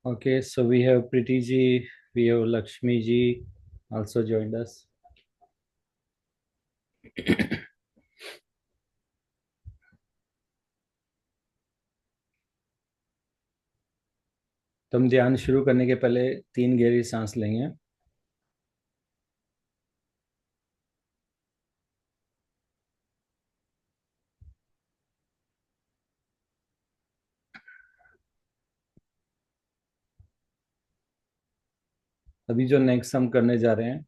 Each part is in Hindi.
Okay, so we have Preeti ji, we have Lakshmi ji also joined us. तो हम ध्यान शुरू करने के पहले 3 गहरी सांस लेंगे। अभी जो नेक्स्ट हम करने जा रहे हैं,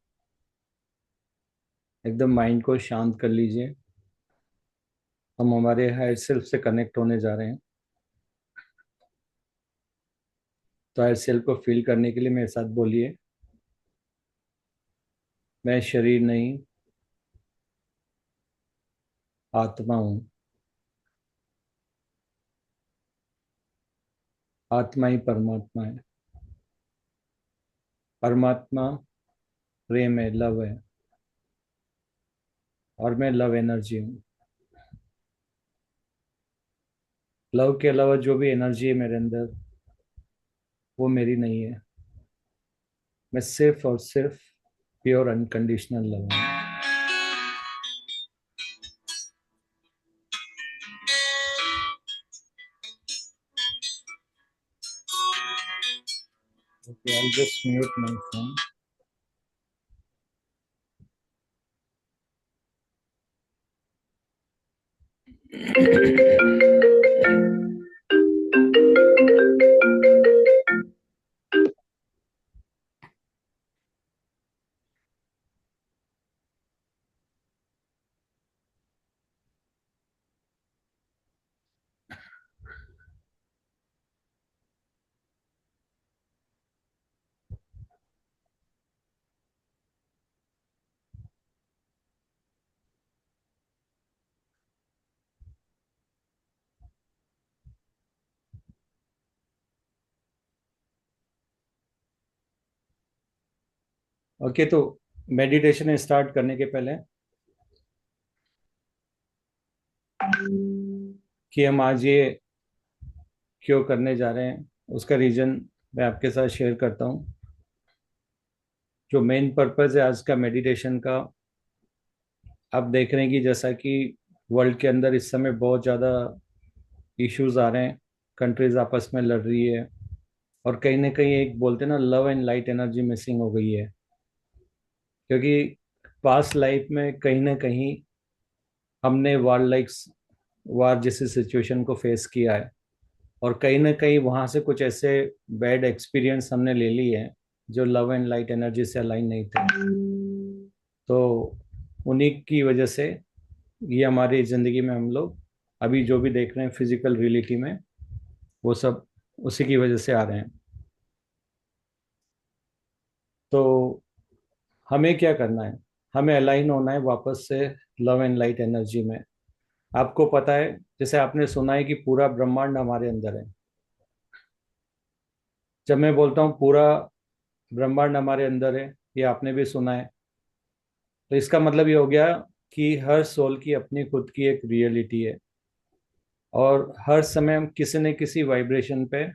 एकदम माइंड को शांत कर लीजिए। हम हमारे हायर सेल्फ से कनेक्ट होने जा रहे हैं। तो हायर सेल्फ को फील करने के लिए मेरे साथ बोलिए, मैं शरीर नहीं, आत्मा हूँ। आत्मा ही परमात्मा है। परमात्मा प्रेम है, लव है, और मैं लव एनर्जी हूँ। लव के अलावा जो भी एनर्जी है मेरे अंदर, वो मेरी नहीं है। मैं सिर्फ और सिर्फ प्योर अनकंडीशनल लव हूँ। Okay, I'll just mute my phone. Okay, तो मेडिटेशन स्टार्ट करने के पहले कि हम आज ये क्यों करने जा रहे हैं, उसका रीजन मैं आपके साथ शेयर करता हूँ। जो मेन पर्पस है आज का मेडिटेशन का, आप देख रहे हैं कि जैसा कि वर्ल्ड के अंदर इस समय बहुत ज़्यादा इश्यूज आ रहे हैं। कंट्रीज आपस में लड़ रही है, और कहीं ना कहीं एक बोलते हैं ना, love and light energy missing हो गई है। क्योंकि पास्ट लाइफ में कहीं ना कहीं हमने वार जैसी सिचुएशन को फेस किया है, और कहीं ना कहीं वहां से कुछ ऐसे बैड एक्सपीरियंस हमने ले लिए हैं जो लव एंड लाइट एनर्जी से अलाइन नहीं थे। तो उन्हीं की वजह से ये हमारी जिंदगी में हम लोग अभी जो भी देख रहे हैं फिजिकल रियलिटी में, वो सब उसी की वजह से आ रहे हैं। तो हमें क्या करना है? हमें अलाइन होना है वापस से लव एंड लाइट एनर्जी में। आपको पता है, जैसे आपने सुना है कि पूरा ब्रह्मांड हमारे अंदर है। जब मैं बोलता हूँ पूरा ब्रह्मांड हमारे अंदर है, ये आपने भी सुना है। तो इसका मतलब ये हो गया कि हर सोल की अपनी खुद की एक रियलिटी है, और हर समय हम किसी न किसी वाइब्रेशन पे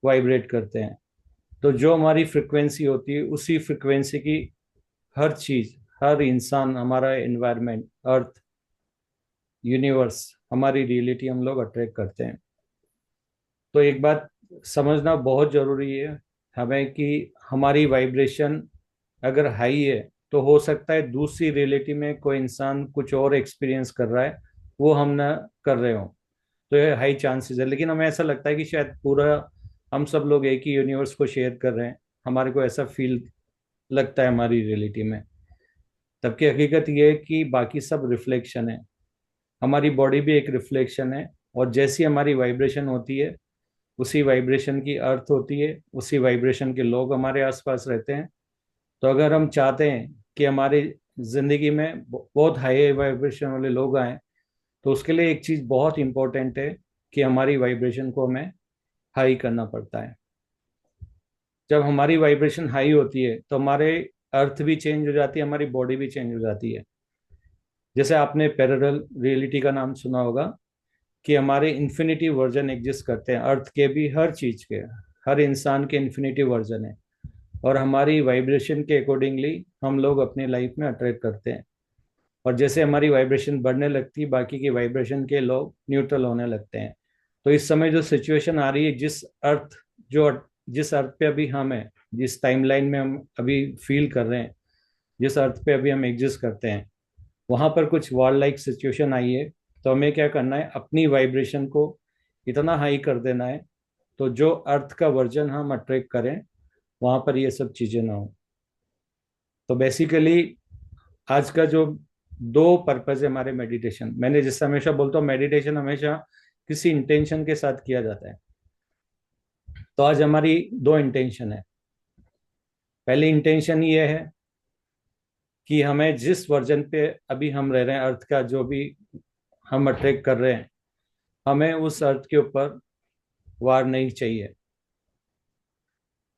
वाइब्रेट करते हैं। तो जो हमारी फ्रिक्वेंसी होती है, उसी फ्रिक्वेंसी की हर चीज, हर इंसान, हमारा एनवायरनमेंट, अर्थ, यूनिवर्स, हमारी रियलिटी हम लोग अट्रैक्ट करते हैं। तो एक बात समझना बहुत जरूरी है हमें कि हमारी वाइब्रेशन अगर हाई है, तो हो सकता है दूसरी रियलिटी में कोई इंसान कुछ और एक्सपीरियंस कर रहा है, वो हम ना कर रहे हो। तो ये हाई चांसेस है, लेकिन हमें ऐसा लगता है कि शायद पूरा हम सब लोग एक ही यूनिवर्स को शेयर कर रहे हैं। हमारे को ऐसा फील लगता है हमारी रियलिटी में। तबकि हकीकत ये है कि बाकी सब रिफ्लेक्शन है। हमारी बॉडी भी एक रिफ्लेक्शन है, और जैसी हमारी वाइब्रेशन होती है, उसी वाइब्रेशन की अर्थ होती है, उसी वाइब्रेशन के लोग हमारे आसपास रहते हैं। तो अगर हम चाहते हैं कि हमारी जिंदगी में बहुत हाई वाइब्रेशन वाले लोग आए, तो उसके लिए एक चीज बहुत इंपॉर्टेंट है कि हमारी वाइब्रेशन को हमें हाई करना पड़ता है। जब हमारी वाइब्रेशन हाई होती है, तो हमारे अर्थ भी चेंज हो जाती है, हमारी बॉडी भी चेंज हो जाती है। जैसे आपने पैरेलल रियलिटी का नाम सुना होगा, कि हमारे इन्फिनिटी वर्जन एग्जिस्ट करते हैं अर्थ के भी, हर चीज के। हर इंसान के इन्फिनिटी वर्जन है, और हमारी वाइब्रेशन के अकॉर्डिंगली हम लोग अपनी लाइफ में अट्रैक्ट करते हैं। और जैसे हमारी वाइब्रेशन बढ़ने लगती है, बाकी की वाइब्रेशन के लोग न्यूट्रल होने लगते हैं। तो इस समय जो सिचुएशन आ रही है, जो जिस अर्थ पे अभी हम हैं, जिस टाइमलाइन में हम अभी फील कर रहे हैं, जिस अर्थ पे अभी हम एग्जिस्ट करते हैं, वहां पर कुछ वॉर लाइक सिचुएशन आई है। तो हमें क्या करना है, अपनी वाइब्रेशन को इतना हाई कर देना है, तो जो अर्थ का वर्जन हम अट्रैक्ट करें, वहां पर ये सब चीजें ना हो। तो बेसिकली आज का जो दो पर्पज है हमारे मेडिटेशन, मैंने जैसे हमेशा बोलता हूँ, मेडिटेशन हमेशा किसी इंटेंशन के साथ किया जाता है। तो आज हमारी दो इंटेंशन है। पहली इंटेंशन ये है कि हमें जिस वर्जन पे अभी हम रह रहे हैं, अर्थ का जो भी हम अट्रैक्ट कर रहे हैं, हमें उस अर्थ के ऊपर वार नहीं चाहिए।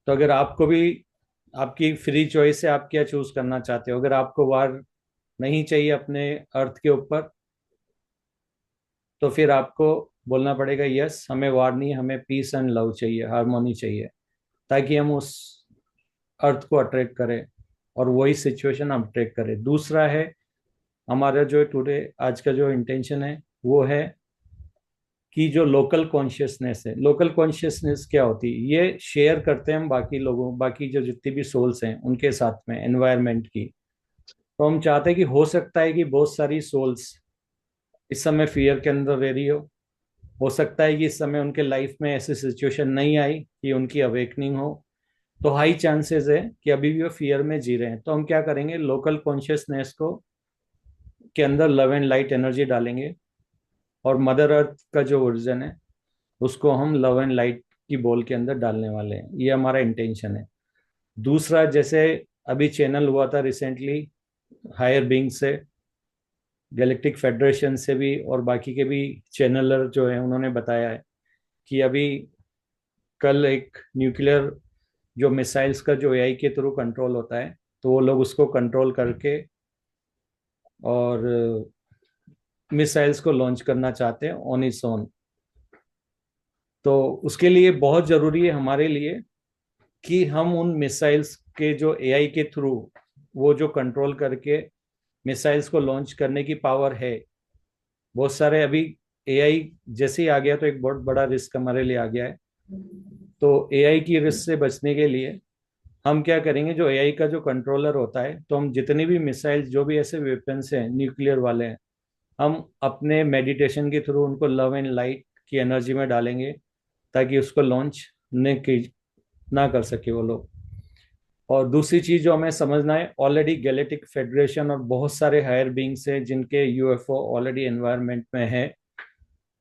तो अगर आपको भी, आपकी फ्री चॉइस है, आप क्या चूज करना चाहते हो। अगर आपको वार नहीं चाहिए अपने अर्थ के ऊपर, तो फिर आपको बोलना पड़ेगा यस, हमें वार नहीं, हमें पीस एंड लव चाहिए, हारमोनी चाहिए, ताकि हम उस अर्थ को अट्रैक्ट करें और वही सिचुएशन हम अट्रैक्ट करें। दूसरा है हमारा जो टुडे आज का जो इंटेंशन है, वो है कि जो लोकल कॉन्शियसनेस है, लोकल कॉन्शियसनेस क्या होती है, ये शेयर करते हैं हम बाकी लोगों, बाकी जो जितनी भी सोल्स हैं उनके साथ में, एनवायरनमेंट की। तो हम चाहते हैं कि हो सकता है कि बहुत सारी सोल्स इस समय फियर के अंदर रह रही हो सकता है कि इस समय उनके लाइफ में ऐसी सिचुएशन नहीं आई कि उनकी अवेकनिंग हो। तो हाई चांसेस है कि अभी भी वो फियर में जी रहे हैं। तो हम क्या करेंगे, लोकल कॉन्शियसनेस को के अंदर लव एंड लाइट एनर्जी डालेंगे, और मदर अर्थ का जो ओरिजिन है, उसको हम लव एंड लाइट की बॉल के अंदर डालने वाले हैं। ये हमारा इंटेंशन है। दूसरा, जैसे अभी चैनल हुआ था रिसेंटली हायर बीइंग से, गैलेक्टिक फेडरेशन से भी, और बाकी के भी चैनलर जो है, उन्होंने बताया है कि अभी कल एक न्यूक्लियर जो मिसाइल्स का जो एआई के थ्रू कंट्रोल होता है, तो वो लोग उसको कंट्रोल करके और मिसाइल्स को लॉन्च करना चाहते हैं ऑन इट्स ओन। तो उसके लिए बहुत जरूरी है हमारे लिए कि हम उन मिसाइल्स के जो एआई के थ्रू वो जो कंट्रोल करके मिसाइल्स को लॉन्च करने की पावर है, बहुत सारे अभी एआई जैसे ही आ गया, तो एक बहुत बड़ा रिस्क हमारे लिए आ गया है। तो एआई की रिस्क से बचने के लिए हम क्या करेंगे, जो एआई का जो कंट्रोलर होता है, तो हम जितनी भी मिसाइल, जो भी ऐसे वेपन्स हैं न्यूक्लियर वाले हैं, हम अपने मेडिटेशन के थ्रू उनको लव एंड लाइट की एनर्जी में डालेंगे, ताकि उसको लॉन्च ना कर सके वो लोग। और दूसरी चीज जो हमें समझना है, ऑलरेडी गैलेक्टिक फेडरेशन और बहुत सारे हायर बीइंग्स हैं जिनके यूएफओ ऑलरेडी एनवायरनमेंट में है,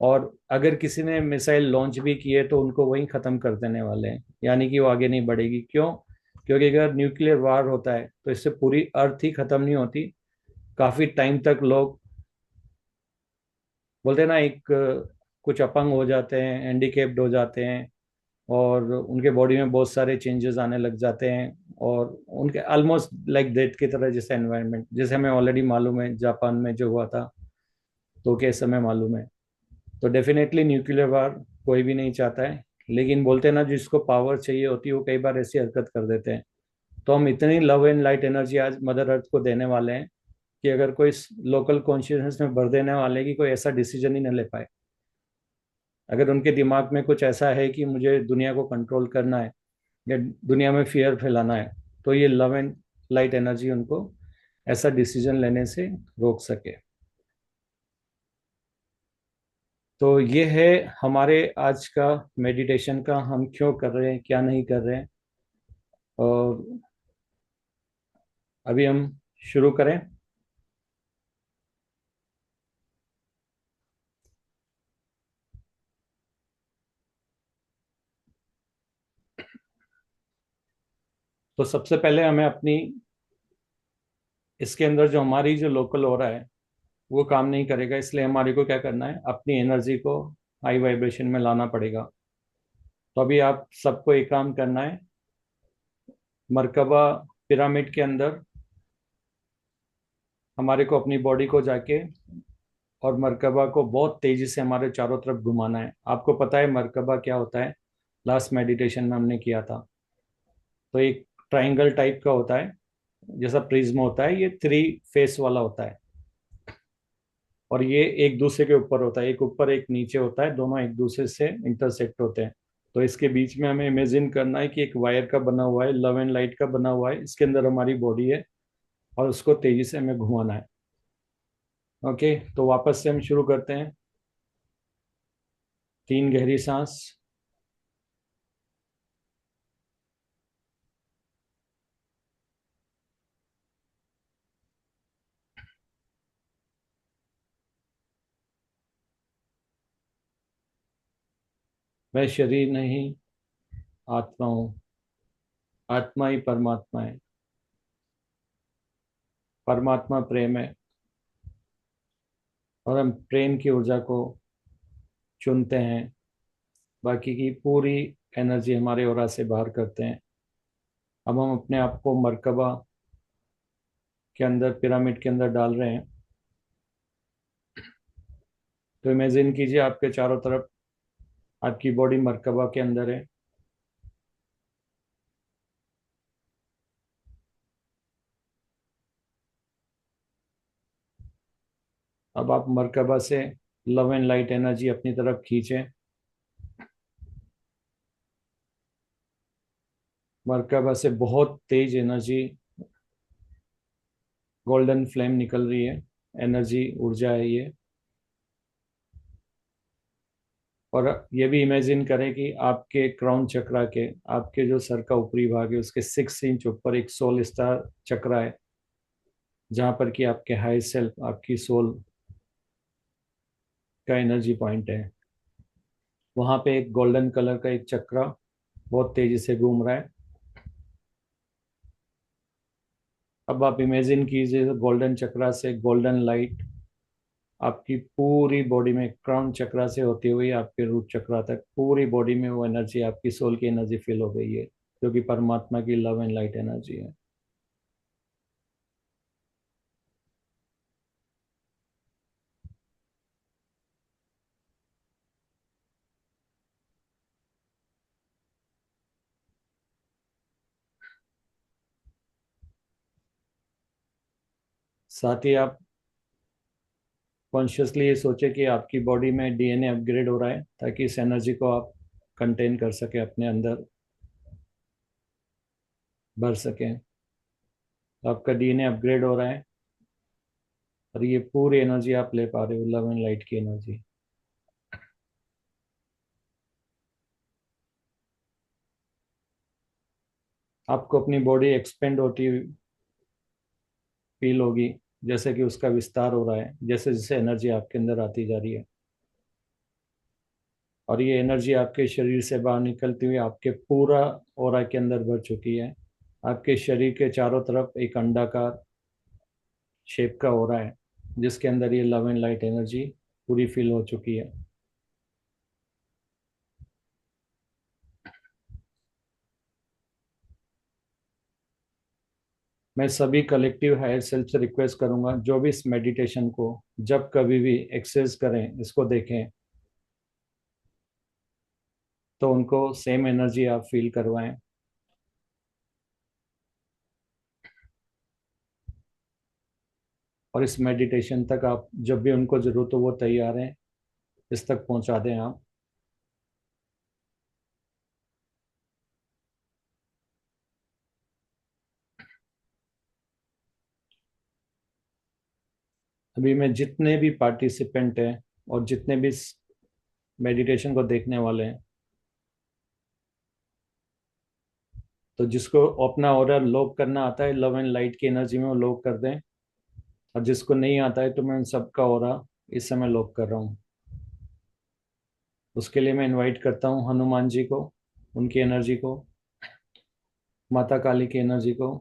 और अगर किसी ने मिसाइल लॉन्च भी किए तो उनको वहीं खत्म कर देने वाले हैं, यानी कि वो आगे नहीं बढ़ेगी। क्यों? क्योंकि अगर न्यूक्लियर वार होता है तो इससे पूरी अर्थ ही खत्म नहीं होती, काफी टाइम तक लोग बोलते हैं ना, एक कुछ अपंग हो जाते हैं, हैंडीकेप्ड हो जाते हैं, और उनके बॉडी में बहुत सारे चेंजेस आने लग जाते हैं, और उनके ऑलमोस्ट लाइक डेथ की तरह, जैसे एनवायरनमेंट, जैसे हमें ऑलरेडी मालूम है जापान में जो हुआ था, तो कैसे हमें मालूम है। तो डेफिनेटली न्यूक्लियर वार कोई भी नहीं चाहता है, लेकिन बोलते हैं ना, जिसको पावर चाहिए होती है वो कई बार ऐसी हरकत कर देते हैं। तो हम इतनी लव एंड लाइट एनर्जी आज मदर अर्थ को देने वाले हैं कि अगर कोई लोकल कॉन्शियसनेस में भर देने वाले कि कोई ऐसा डिसीजन ही न ले पाए। अगर उनके दिमाग में कुछ ऐसा है कि मुझे दुनिया को कंट्रोल करना है या दुनिया में फियर फैलाना है, तो ये लव एंड लाइट एनर्जी उनको ऐसा डिसीजन लेने से रोक सके। तो ये है हमारे आज का मेडिटेशन का, हम क्यों कर रहे हैं, क्या नहीं कर रहे हैं। और अभी हम शुरू करें। तो सबसे पहले हमें अपनी, इसके अंदर जो हमारी जो लोकल हो रहा है वो काम नहीं करेगा, इसलिए हमारे को क्या करना है, अपनी एनर्जी को हाई वाइब्रेशन में लाना पड़ेगा। तो अभी आप सबको एक काम करना है, मर्कबा पिरामिड के अंदर हमारे को अपनी बॉडी को जाके और मर्कबा को बहुत तेजी से हमारे चारों तरफ घुमाना है। आपको पता है मर्कबा क्या होता है? लास्ट मेडिटेशन में हमने किया था। तो एक ट्रायंगल टाइप का होता है, जैसा प्रिज्म होता है, ये थ्री फेस वाला होता है। और ये एक दूसरे के ऊपर होता है, एक ऊपर एक नीचे होता है, दोनों एक दूसरे से इंटरसेक्ट होते हैं। तो इसके बीच में हमें इमेजिन करना है कि एक वायर का बना हुआ है, लव एंड लाइट का बना हुआ है, इसके अंदर हमारी बॉडी है, और उसको तेजी से हमें घुमाना है। ओके, तो वापस से हम शुरू करते हैं। 3 गहरी सांस। मैं शरीर नहीं, आत्मा हूँ। आत्मा ही परमात्मा है। परमात्मा प्रेम है, और हम प्रेम की ऊर्जा को चुनते हैं। बाकी की पूरी एनर्जी हमारे ओरा से बाहर करते हैं। अब हम अपने आप को मर्कबा के अंदर, पिरामिड के अंदर डाल रहे हैं। तो इमेजिन कीजिए आपके चारों तरफ आपकी बॉडी मर्कबा के अंदर है। अब आप मर्कबा से लव एंड लाइट एनर्जी अपनी तरफ खींचें। मर्कबा से बहुत तेज एनर्जी, गोल्डन फ्लेम निकल रही है। एनर्जी, ऊर्जा है ये। और ये भी इमेजिन करें कि आपके क्राउन चक्रा के, आपके जो सर का ऊपरी भाग है, उसके 6 इंच ऊपर एक सोल स्टार चक्रा है, जहाँ पर कि आपके हाई सेल्फ, आपकी सोल का एनर्जी पॉइंट है। वहाँ पे एक गोल्डन कलर का एक चक्रा बहुत तेजी से घूम रहा है। अब आप इमेजिन कीजिए गोल्डन चक्रा से गोल्डन लाइट आपकी पूरी बॉडी में, क्राउन चक्रा से होती हुई आपके रूट चक्रा तक, पूरी बॉडी में वो एनर्जी, आपकी सोल की एनर्जी फील हो गई है, जो कि परमात्मा की लव एंड लाइट एनर्जी है। साथ ही आप कॉन्शियसली ये सोचे कि आपकी बॉडी में डीएनए अपग्रेड हो रहा है, ताकि इस एनर्जी को आप कंटेन कर सके, अपने अंदर भर सकें। तो आपका डीएनए अपग्रेड हो रहा है, और ये पूरी एनर्जी आप ले पा रहे हो, लव एंड लाइट की एनर्जी। आपको अपनी बॉडी एक्सपेंड होती हुई फील होगी, जैसे कि उसका विस्तार हो रहा है, जैसे जैसे एनर्जी आपके अंदर आती जा रही है। और ये एनर्जी आपके शरीर से बाहर निकलती हुई आपके पूरा ऑरा के अंदर भर चुकी है। आपके शरीर के चारों तरफ एक अंडाकार शेप का ऑरा है, जिसके अंदर ये लव एंड लाइट एनर्जी पूरी फील हो चुकी है। मैं सभी कलेक्टिव हायर सेल्फ से रिक्वेस्ट करूंगा, जो भी इस मेडिटेशन को जब कभी भी एक्सेस करें, इसको देखें, तो उनको सेम एनर्जी आप फील करवाएं। और इस मेडिटेशन तक आप, जब भी उनको जरूरत हो, वो तैयार हैं, इस तक पहुंचा दें आप। अभी मैं जितने भी पार्टिसिपेंट हैं और जितने भी मेडिटेशन को देखने वाले हैं, तो जिसको अपना ऑर्डर लॉक करना आता है लव एंड लाइट की एनर्जी में, वो लॉक कर दें। और जिसको नहीं आता है, तो मैं उन सबका ऑर्डर इस समय लॉक कर रहा हूँ। उसके लिए मैं इनवाइट करता हूँ हनुमान जी को, उनकी एनर्जी को, माता काली की एनर्जी को,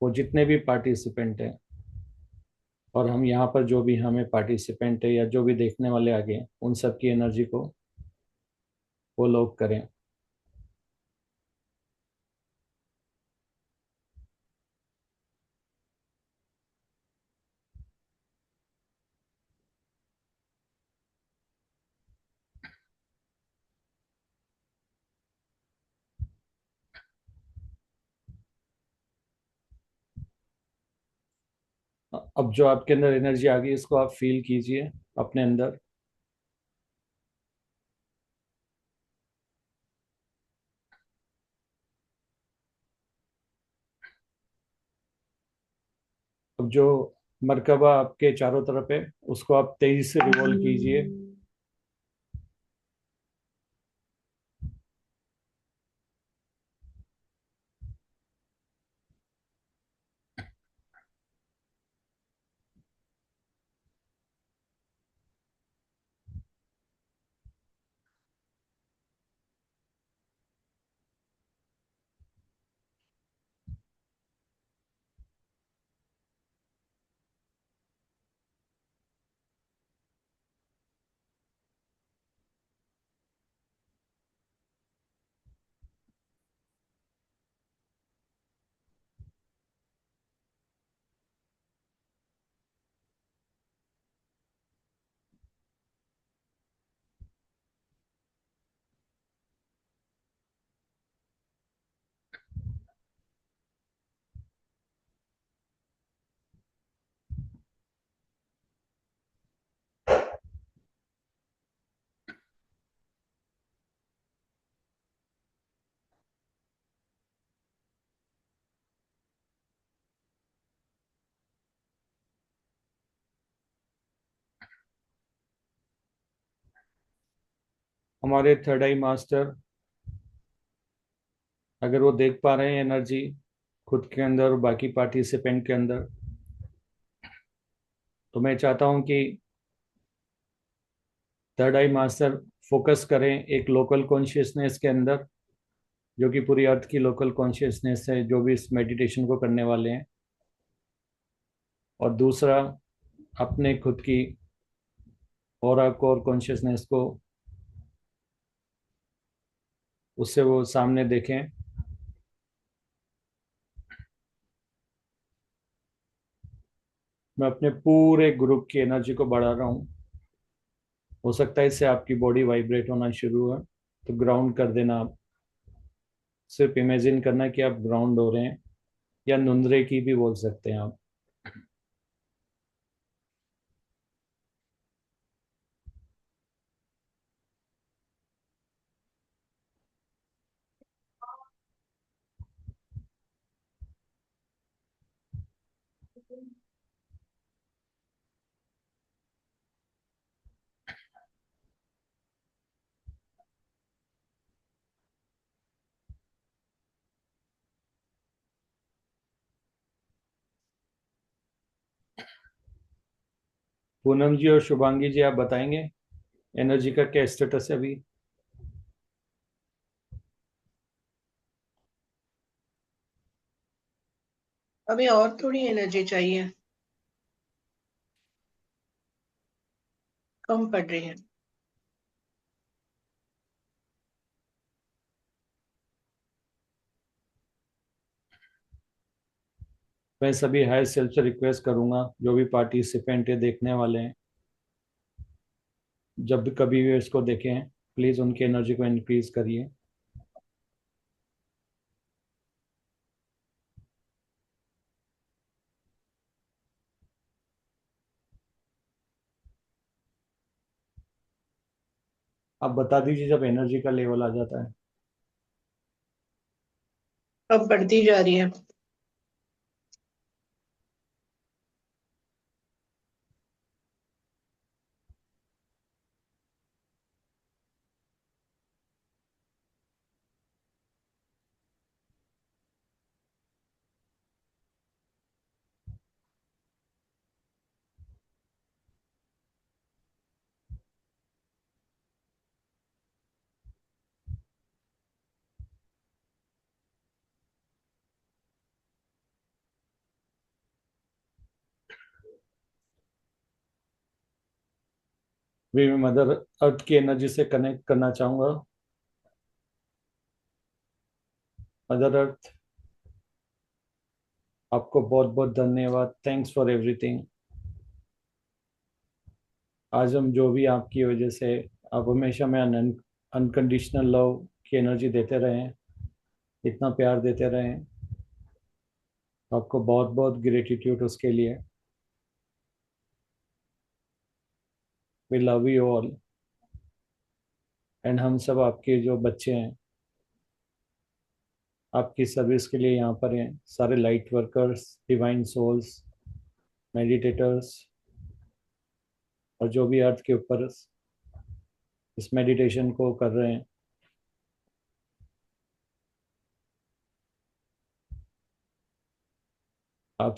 वो जितने भी पार्टिसिपेंट हैं, और हम यहाँ पर जो भी हमें पार्टिसिपेंट है या जो भी देखने वाले आगे हैं, उन सब की एनर्जी को वो लॉक करें। अब जो आपके अंदर एनर्जी आ गई इसको आप फील कीजिए अपने अंदर। अब जो मरकबा आपके चारों तरफ है उसको आप तेजी से रिवॉल्व कीजिए। हमारे थर्ड आई मास्टर अगर वो देख पा रहे हैं एनर्जी खुद के अंदर और बाकी पार्टिसिपेंट के अंदर, तो मैं चाहता हूं कि थर्ड आई मास्टर फोकस करें एक लोकल कॉन्शियसनेस के अंदर, जो कि पूरी अर्थ की लोकल कॉन्शियसनेस है जो भी इस मेडिटेशन को करने वाले हैं। और दूसरा, अपने खुद की ऑरा कोर कॉन्शियसनेस को उससे वो सामने देखें। मैं अपने पूरे ग्रुप की एनर्जी को बढ़ा रहा हूँ। हो सकता है इससे आपकी बॉडी वाइब्रेट होना शुरू हो, तो ग्राउंड कर देना आप। सिर्फ इमेजिन करना कि आप ग्राउंड हो रहे हैं, या नुंद्रे की भी बोल सकते हैं आप। पूनम जी और शुभांगी जी, आप बताएंगे एनर्जी का क्या स्टेटस है अभी? अभी और थोड़ी एनर्जी चाहिए। कम पड़ रही है। मैं सभी हायर सेल्फ से रिक्वेस्ट करूंगा जो भी पार्टिसिपेंट है देखने वाले हैं, जब भी कभी भी इसको देखें प्लीज़ उनकी एनर्जी को इंक्रीज करिए। आप बता दीजिए जब एनर्जी का लेवल आ जाता है। अब बढ़ती जा रही है। भी मैं मदर अर्थ की एनर्जी से कनेक्ट करना चाहूंगा। मदर अर्थ, आपको बहुत बहुत धन्यवाद। Thanks for everything. आज हम जो भी आपकी वजह से, आप हमेशा में अनकंडीशनल लव की एनर्जी देते रहे, इतना प्यार देते रहे, आपको बहुत बहुत ग्रेटिट्यूड उसके लिए। We love you all. And हम सब आपके जो बच्चे हैं, आपकी सर्विस के लिए यहाँ पर हैं, सारे light workers, divine souls, meditators, और जो भी अर्थ के ऊपर इस मेडिटेशन को कर रहे हैं। आप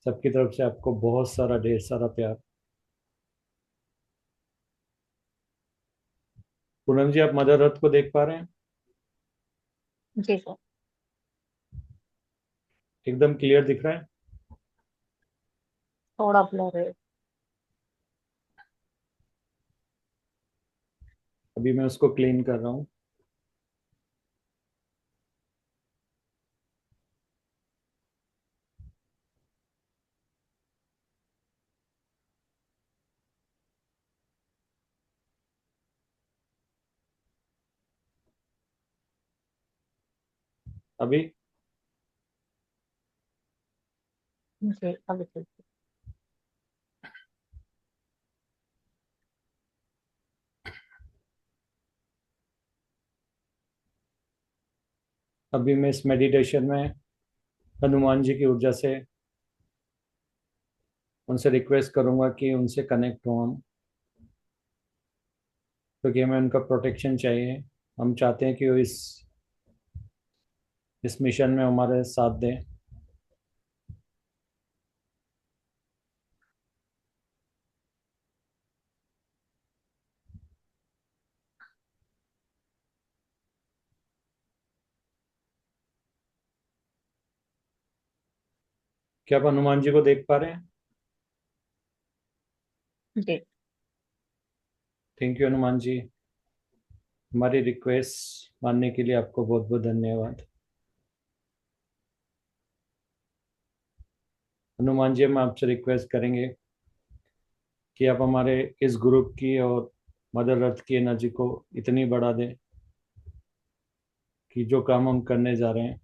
सबकी तरफ से आपको बहुत सारा, ढेर सारा प्यार। पूनम जी, आप मदर अर्थ को देख पा रहे हैं? जी सर। एकदम क्लियर दिख रहा है? थोड़ा ब्लर है। अभी मैं उसको क्लीन कर रहा हूँ। अभी जी अभी ठीक है। अभी मैं इस मेडिटेशन में हनुमान जी की ऊर्जा से उनसे रिक्वेस्ट करूंगा कि उनसे कनेक्ट हो हम, क्योंकि हमें उनका प्रोटेक्शन चाहिए। हम चाहते हैं कि वो इस मिशन में हमारे साथ दें। क्या आप हनुमान जी को देख पा रहे हैं? जी थैंक यू हनुमान जी, हमारी रिक्वेस्ट मानने के लिए आपको बहुत बहुत धन्यवाद। हनुमान जी, हम आपसे रिक्वेस्ट करेंगे कि आप हमारे इस ग्रुप की और मदर अर्थ की एनर्जी को इतनी बढ़ा दें कि जो काम हम करने जा रहे हैं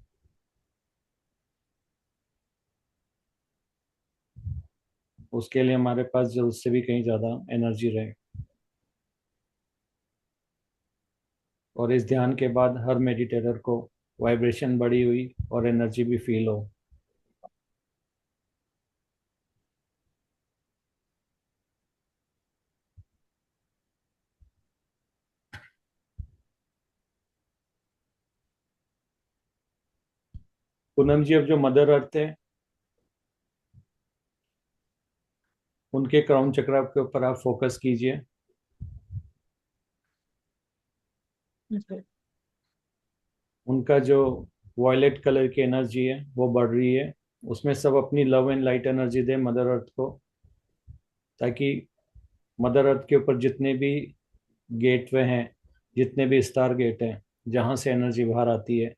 उसके लिए हमारे पास जरूरत से भी कहीं ज़्यादा एनर्जी रहे। और इस ध्यान के बाद हर मेडिटेटर को वाइब्रेशन बढ़ी हुई और एनर्जी भी फील हो। पूनम जी, अब जो मदर अर्थ है उनके क्राउन चक्र के ऊपर आप फोकस कीजिए। जी उनका जो वॉयलेट कलर की एनर्जी है वो बढ़ रही है, उसमें सब अपनी love and light energy they mother earth को, ताकि मदर अर्थ के ऊपर जितने भी गेटवे हैं, जितने भी स्टार गेट हैं, जहाँ से एनर्जी बाहर आती है,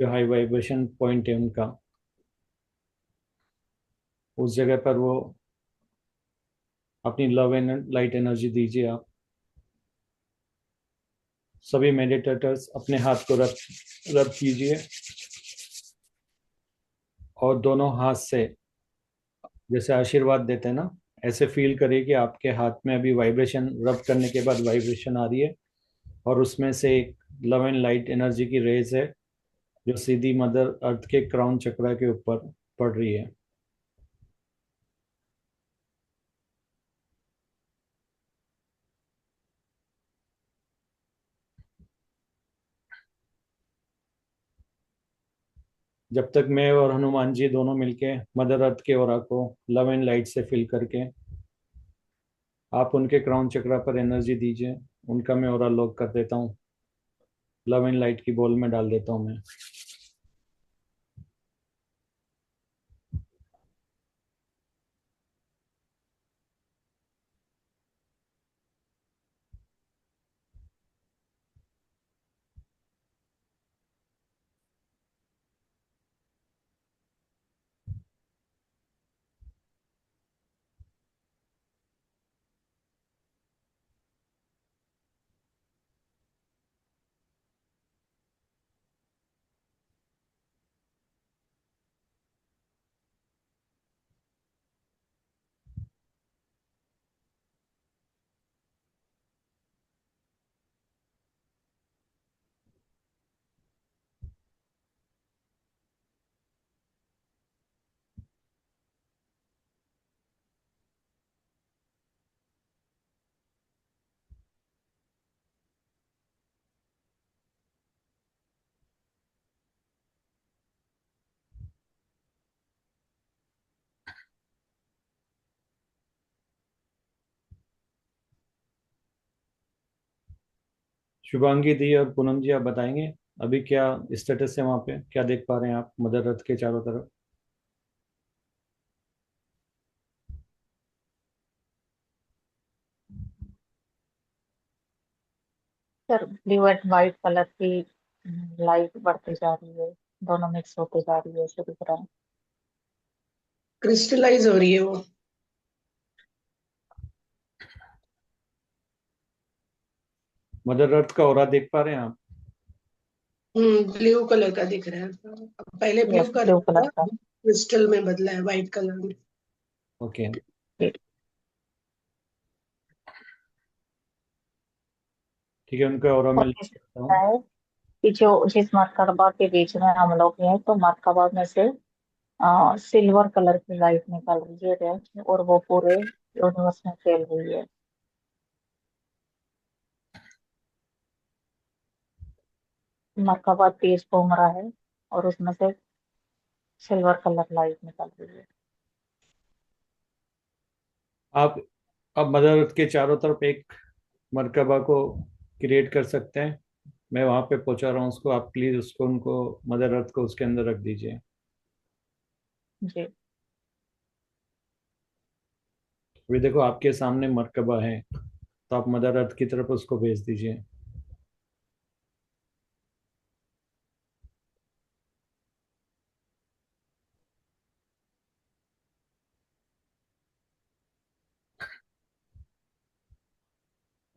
जो हाई वाइब्रेशन पॉइंट है उनका, उस जगह पर वो अपनी लव एंड लाइट एनर्जी दीजिए आप। सभी मेडिटेटर्स अपने हाथ को रब रब कीजिए और दोनों हाथ से जैसे आशीर्वाद देते हैं ना, ऐसे फील करिए कि आपके हाथ में अभी वाइब्रेशन, रब करने के बाद वाइब्रेशन आ रही है, और उसमें से एक लव एंड लाइट एनर्जी की रेज है जो सीधी मदर अर्थ के क्राउन चक्रा के ऊपर पड़ रही है। जब तक मैं और हनुमान जी दोनों मिलके मदर अर्थ के ओरा को लव एंड लाइट से फिल करके, आप उनके क्राउन चक्रा पर एनर्जी दीजिए। उनका मैं ओरा लॉक कर देता हूँ, लव एंड लाइट की बॉल में डाल देता हूँ मैं। शुभांगी दी और पूनम जी, आप बताएंगे अभी क्या स्टेटस है वहाँ पे, क्या देख पा रहे हैं आप मदर अर्थ के चारों तरफ? Sir blue and white colour की लाइट बढ़ती जा रही है, दोनों मिक्स होते जा रही है, ऐसे दिख रहा है। क्रिस्टलाइज हो रही है वो। मदर अर्थ का ऑरा देख पा रहे हैं आप? ब्लू कलर का दिख रहा है। पहले blue yes, colour blue colour था, का। क्रिस्टल में बदला है व्हाइट कलर में। ओके, ठीक है, उनका ऑरा मैं और लिख कैसे सकता दिखता हूँ। है कि जो जिस मरकबा के बीच में हम लोग हैं, तो मरकबा में से सिल्वर कलर की लाइट निकल रही है रेड, और वो पूरे यूनिवर्स में फैल रही है। मरकबा तेज घूम रहा है और उसमें से सिल्वर कलर लाइट निकल रही है। आप अब मदर अर्थ के चारों तरफ एक मरकबा को क्रिएट कर सकते हैं। मैं वहां पे पहुंचा रहा हूँ उसको, आप प्लीज उसको, उनको, मदर अर्थ को उसके अंदर रख दीजिए। जी। अभी देखो आपके सामने मरकबा है, तो आप मदर अर्थ की तरफ उसको भेज दीजिए।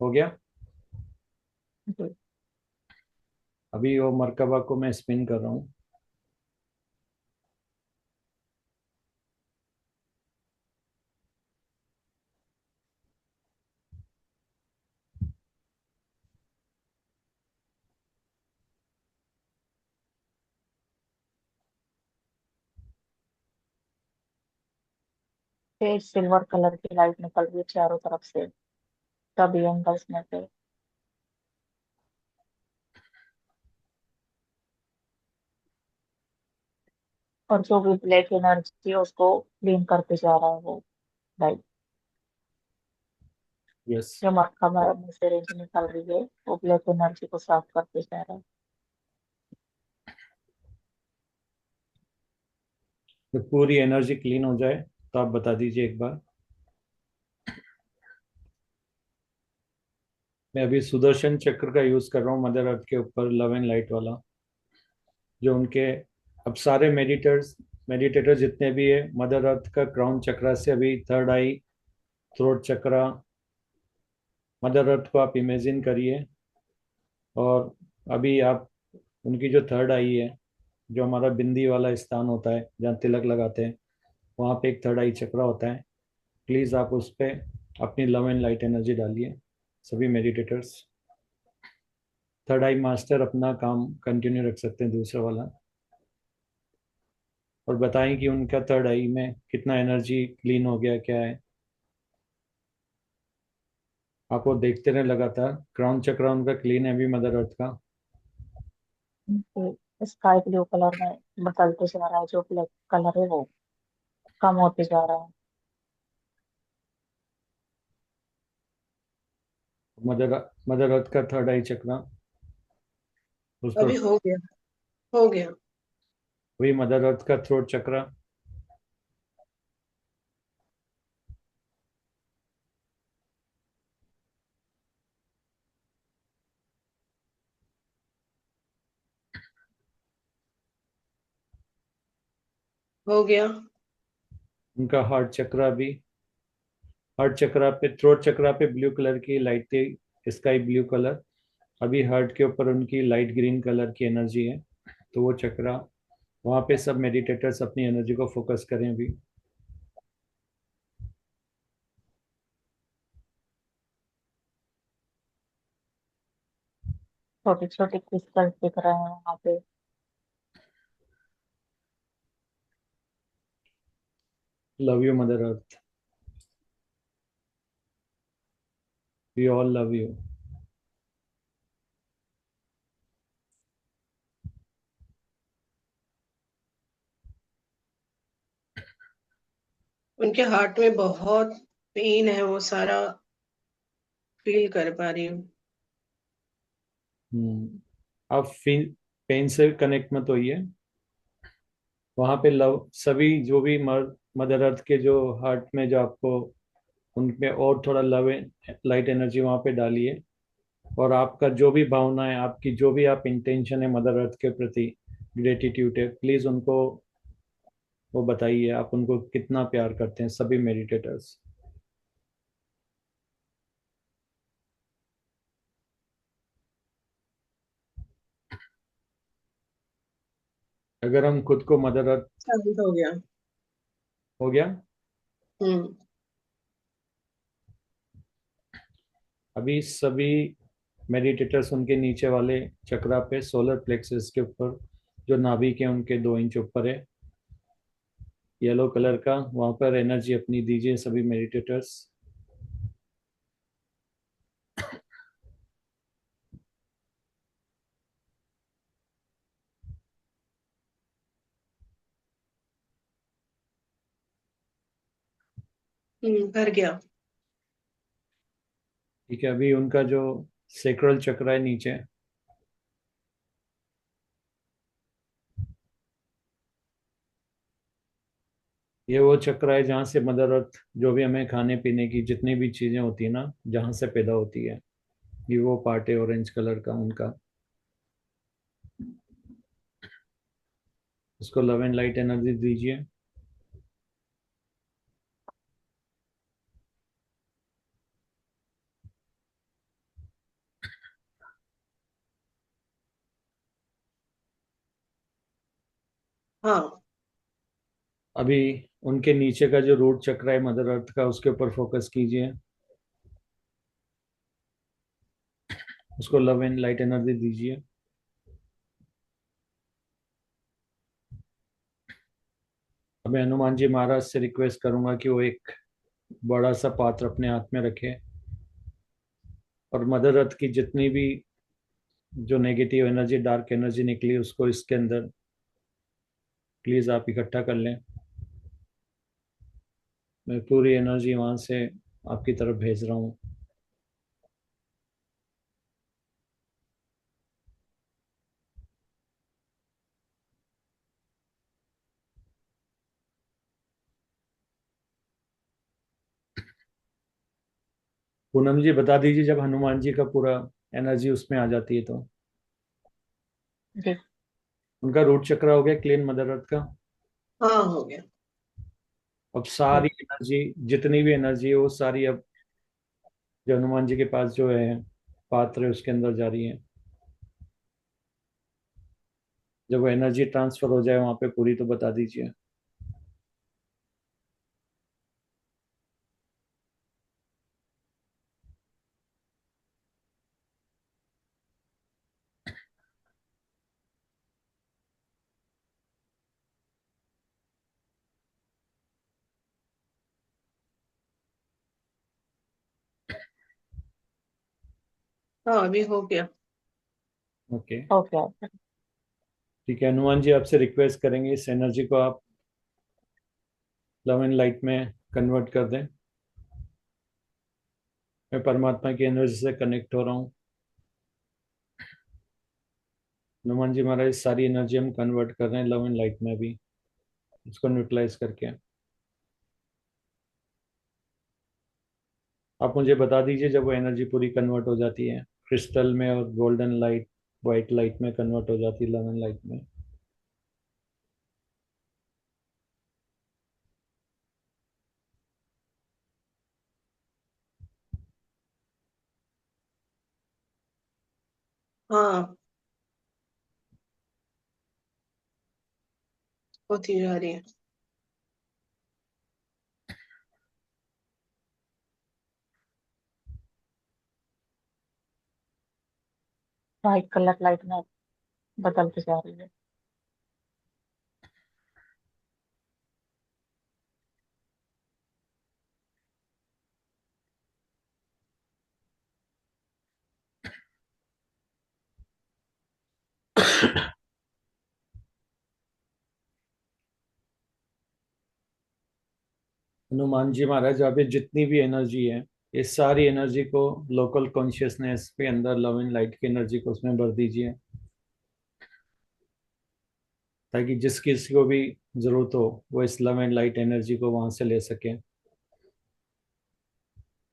हो गया? जी। अभी वो मरकबा को मैं स्पिन कर रहा हूँ। तेज सिल्वर कलर की लाइट निकल रही है चारों तरफ से, सभी एंगल्स में से। और जो भी ब्लैक एनर्जी है उसको क्लीन करते जा रहा है वो लाइट। यस। जो मरकबा में से रेंज निकल रही है वो ब्लैक एनर्जी को साफ करते जा रहा है। तो पूरी एनर्जी क्लीन हो जाए तो आप बता दीजिए एक बार। मैं अभी सुदर्शन चक्र का यूज कर रहा हूँ मदर अर्थ के ऊपर, लव एंड लाइट वाला, जो उनके, अब सारे मेडिटेटर जितने भी है, मदर अर्थ का क्राउन चक्रा से अभी थर्ड आई, थ्रोट चक्रा, मदर अर्थ को आप इमेजिन करिए। और अभी आप उनकी जो थर्ड आई है, जो हमारा बिंदी वाला स्थान होता है जहाँ तिलक लगाते हैं, वहाँ पे एक थर्ड आई चक्रा होता है। प्लीज़ आप उस पर अपनी लव एंड लाइट एनर्जी डालिए, सभी मेडिटेटर्स। थर्ड आई मास्टर अपना काम कंटिन्यू रख सकते हैं दूसरा वाला, और बताएं कि उनका थर्ड आई में कितना एनर्जी क्लीन हो गया, क्या है। आप वो देखते रहे लगातार, क्राउन चक्र उनका क्लीन है अभी मदर अर्थ का। स्काई ब्लू कलर में बदलते जा रहा है, जो ब्लैक कलर है वो कम होते जा रहा है। मदर मदर अर्थ का थर्ड आई चक्र, उस पर अभी हो गया, हो गया। वही मदर अर्थ का थ्रोट चक्र, हो गया। उनका हार्ट चक्र भी, हार्ट चक्र पे, थ्रोट चक्र पे ब्लू कलर की लाइट थी, स्काई ब्लू कलर। अभी हार्ट के ऊपर उनकी लाइट ग्रीन कलर की एनर्जी है, तो वो चक्र, वहाँ पे सब मेडिटेटर्स अपनी एनर्जी को फोकस करें अभी। छोटे छोटे क्रिस्टल दिख रहे हैं वहां पे। Love you mother earth, we all love you. उनके हार्ट में बहुत पेन है, वो सारा फील कर पा रही हूँ। आप पेन से कनेक्ट मत होइए। वहां पे लव सभी जो भी मदर अर्थ के जो हार्ट में जो आपको उनपे और थोड़ा लव लाइट एनर्जी वहां पे डालिए। और आपका जो भी भावना है, आपकी जो भी आप इंटेंशन है मदर अर्थ के प्रति, ग्रेटिट्यूड है, प्लीज उनको वो बताइए आप उनको कितना प्यार करते हैं, सभी मेडिटेटर्स। अगर हम खुद को मदर अर्थ। शांत हो गया। हो गया। हम्म। अभी सभी मेडिटेटर्स उनके नीचे वाले चक्रा पे, सोलर प्लेक्सस के ऊपर जो नाभि के उनके 2 इंच ऊपर है येलो कलर का, वहां पर एनर्जी अपनी दीजिए सभी मेडिटेटर्स। भर गया। ठीक है, अभी उनका जो सेक्रल चक्र है नीचे, ये वो चक्र है जहाँ से मदर अर्थ जो भी हमें खाने पीने की जितनी भी चीजें होती है ना, जहाँ से पैदा होती है, ये वो पार्ट है ऑरेंज कलर का उनका। उसको लव एंड लाइट एनर्जी दीजिए। हाँ। अभी उनके नीचे का जो रूट चक्र है मदर अर्थ का, उसके ऊपर फोकस कीजिए। उसको लव एंड लाइट एनर्जी दीजिए। अब मैं हनुमान जी महाराज से रिक्वेस्ट करूंगा कि वो एक बड़ा सा पात्र अपने हाथ में रखे और मदर अर्थ की जितनी भी जो नेगेटिव एनर्जी, डार्क एनर्जी निकली, उसको इसके अंदर प्लीज आप इकट्ठा कर लें। मैं पूरी एनर्जी वहां से आपकी तरफ भेज रहा हूँ। पूनम जी बता दीजिए जब हनुमान जी का पूरा एनर्जी उसमें आ जाती है तो। जी। उनका रूट चक्र हो गया क्लीन मदर अर्थ का। हाँ, हो गया। अब सारी एनर्जी, जितनी भी एनर्जी है वो सारी अब जो हनुमान जी के पास जो है पात्र है उसके अंदर जा रही है। जब वो एनर्जी ट्रांसफर हो जाए वहां पे पूरी, तो बता दीजिए। हाँ, अभी हो गया। ओके। Okay okay. ठीक है, हनुमान जी आपसे रिक्वेस्ट करेंगे इस एनर्जी को आप लव एंड लाइट में कन्वर्ट कर दें। मैं परमात्मा की एनर्जी से कनेक्ट हो रहा हूँ। हनुमान जी महाराज सारी एनर्जी हम कन्वर्ट कर रहे हैं लव एंड लाइट में भी, इसको न्यूट्रलाइज करके। आप मुझे बता दीजिए जब वो एनर्जी पूरी कन्वर्ट हो जाती है क्रिस्टल में और गोल्डन लाइट, वाइट लाइट में कन्वर्ट हो जाती है, लव एंड लाइट में। हाँ, होती जा रही है। वाइट कलर लाइट में बदलती जा रही है। हनुमान जी महाराज अभी जितनी भी एनर्जी है इस सारी एनर्जी को लोकल कॉन्शियसनेस के अंदर लव एंड लाइट की एनर्जी को उसमें भर दीजिए, ताकि जिस किसी को भी जरूरत हो वो इस लव एंड लाइट एनर्जी को वहां से ले सके।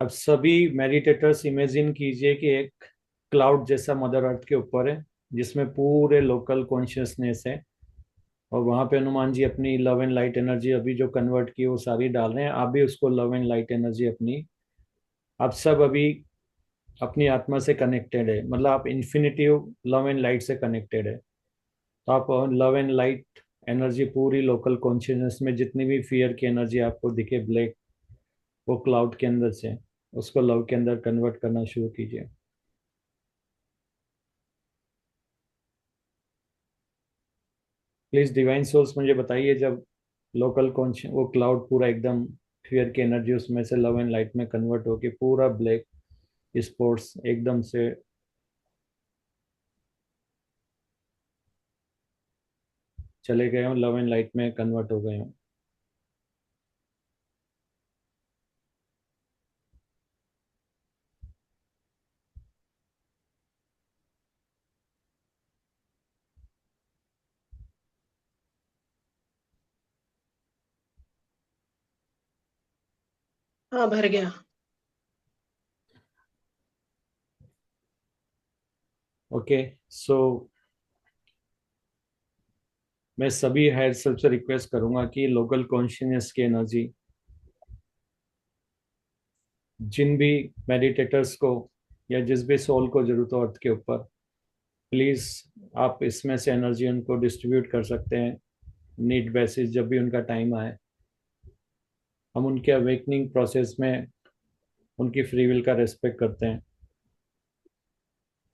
अब सभी मेडिटेटर्स इमेजिन कीजिए कि एक क्लाउड जैसा मदर अर्थ के ऊपर है, जिसमें पूरे लोकल कॉन्शियसनेस है, और वहां पे हनुमान जी अपनी लव एंड लाइट एनर्जी अभी जो कन्वर्ट की वो सारी डाल रहे हैं। आप भी उसको लव एंड लाइट एनर्जी अपनी, आप सब अभी अपनी आत्मा से कनेक्टेड है, मतलब आप इन्फिनिटिव लव एंड लाइट से कनेक्टेड है। तो आप लव एंड लाइट एनर्जी पूरी लोकल कॉन्शियसनेस में जितनी भी फियर की एनर्जी आपको दिखे ब्लैक, वो क्लाउड के अंदर से उसको लव के अंदर कन्वर्ट करना शुरू कीजिए। प्लीज डिवाइन सोल्स मुझे बताइए, जब लोकल कॉन्शियस वो क्लाउड पूरा एकदम फियर की एनर्जी उसमें से लव एंड लाइट में कन्वर्ट होके पूरा ब्लैक स्पॉट्स एकदम से चले गए हों, लव एंड लाइट में कन्वर्ट हो गए हों। हाँ भर गया। ओके, सो मैं सभी हायर सेल्फ से रिक्वेस्ट करूंगा कि लोकल कॉन्शियसनेस की एनर्जी जिन भी मेडिटेटर्स को या जिस भी सोल को जरूरत हो अर्थ के ऊपर, प्लीज आप इसमें से एनर्जी उनको डिस्ट्रीब्यूट कर सकते हैं नीड बेसिस, जब भी उनका टाइम आए। हम उनके अवेकनिंग प्रोसेस में उनकी फ्री विल का रेस्पेक्ट करते हैं।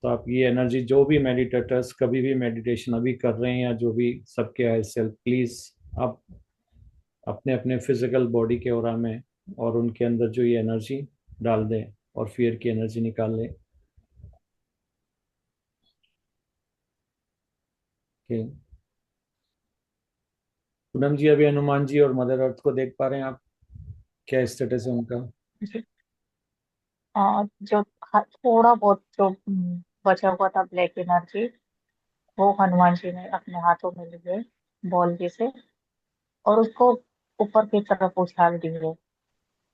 तो आप ये एनर्जी जो भी मेडिटेटर्स कभी भी मेडिटेशन अभी कर रहे हैं या जो भी सबके हायर सेल्फ, प्लीज आप अपने अपने फिजिकल बॉडी के ऑरा में और उनके अंदर जो ये एनर्जी डाल दें और फियर की एनर्जी निकाल लें। कि पूनम जी अभी हनुमान जी और मदर अर्थ को देख पा रहे हैं आप? क्या स्टेटस है उनका? जी। जो थोड़ा बहुत जो बचा हुआ था ब्लैक एनर्जी, वो हनुमान जी ने अपने हाथों में लिए बॉल जैसे, और उसको ऊपर की तरफ उछाल दिए,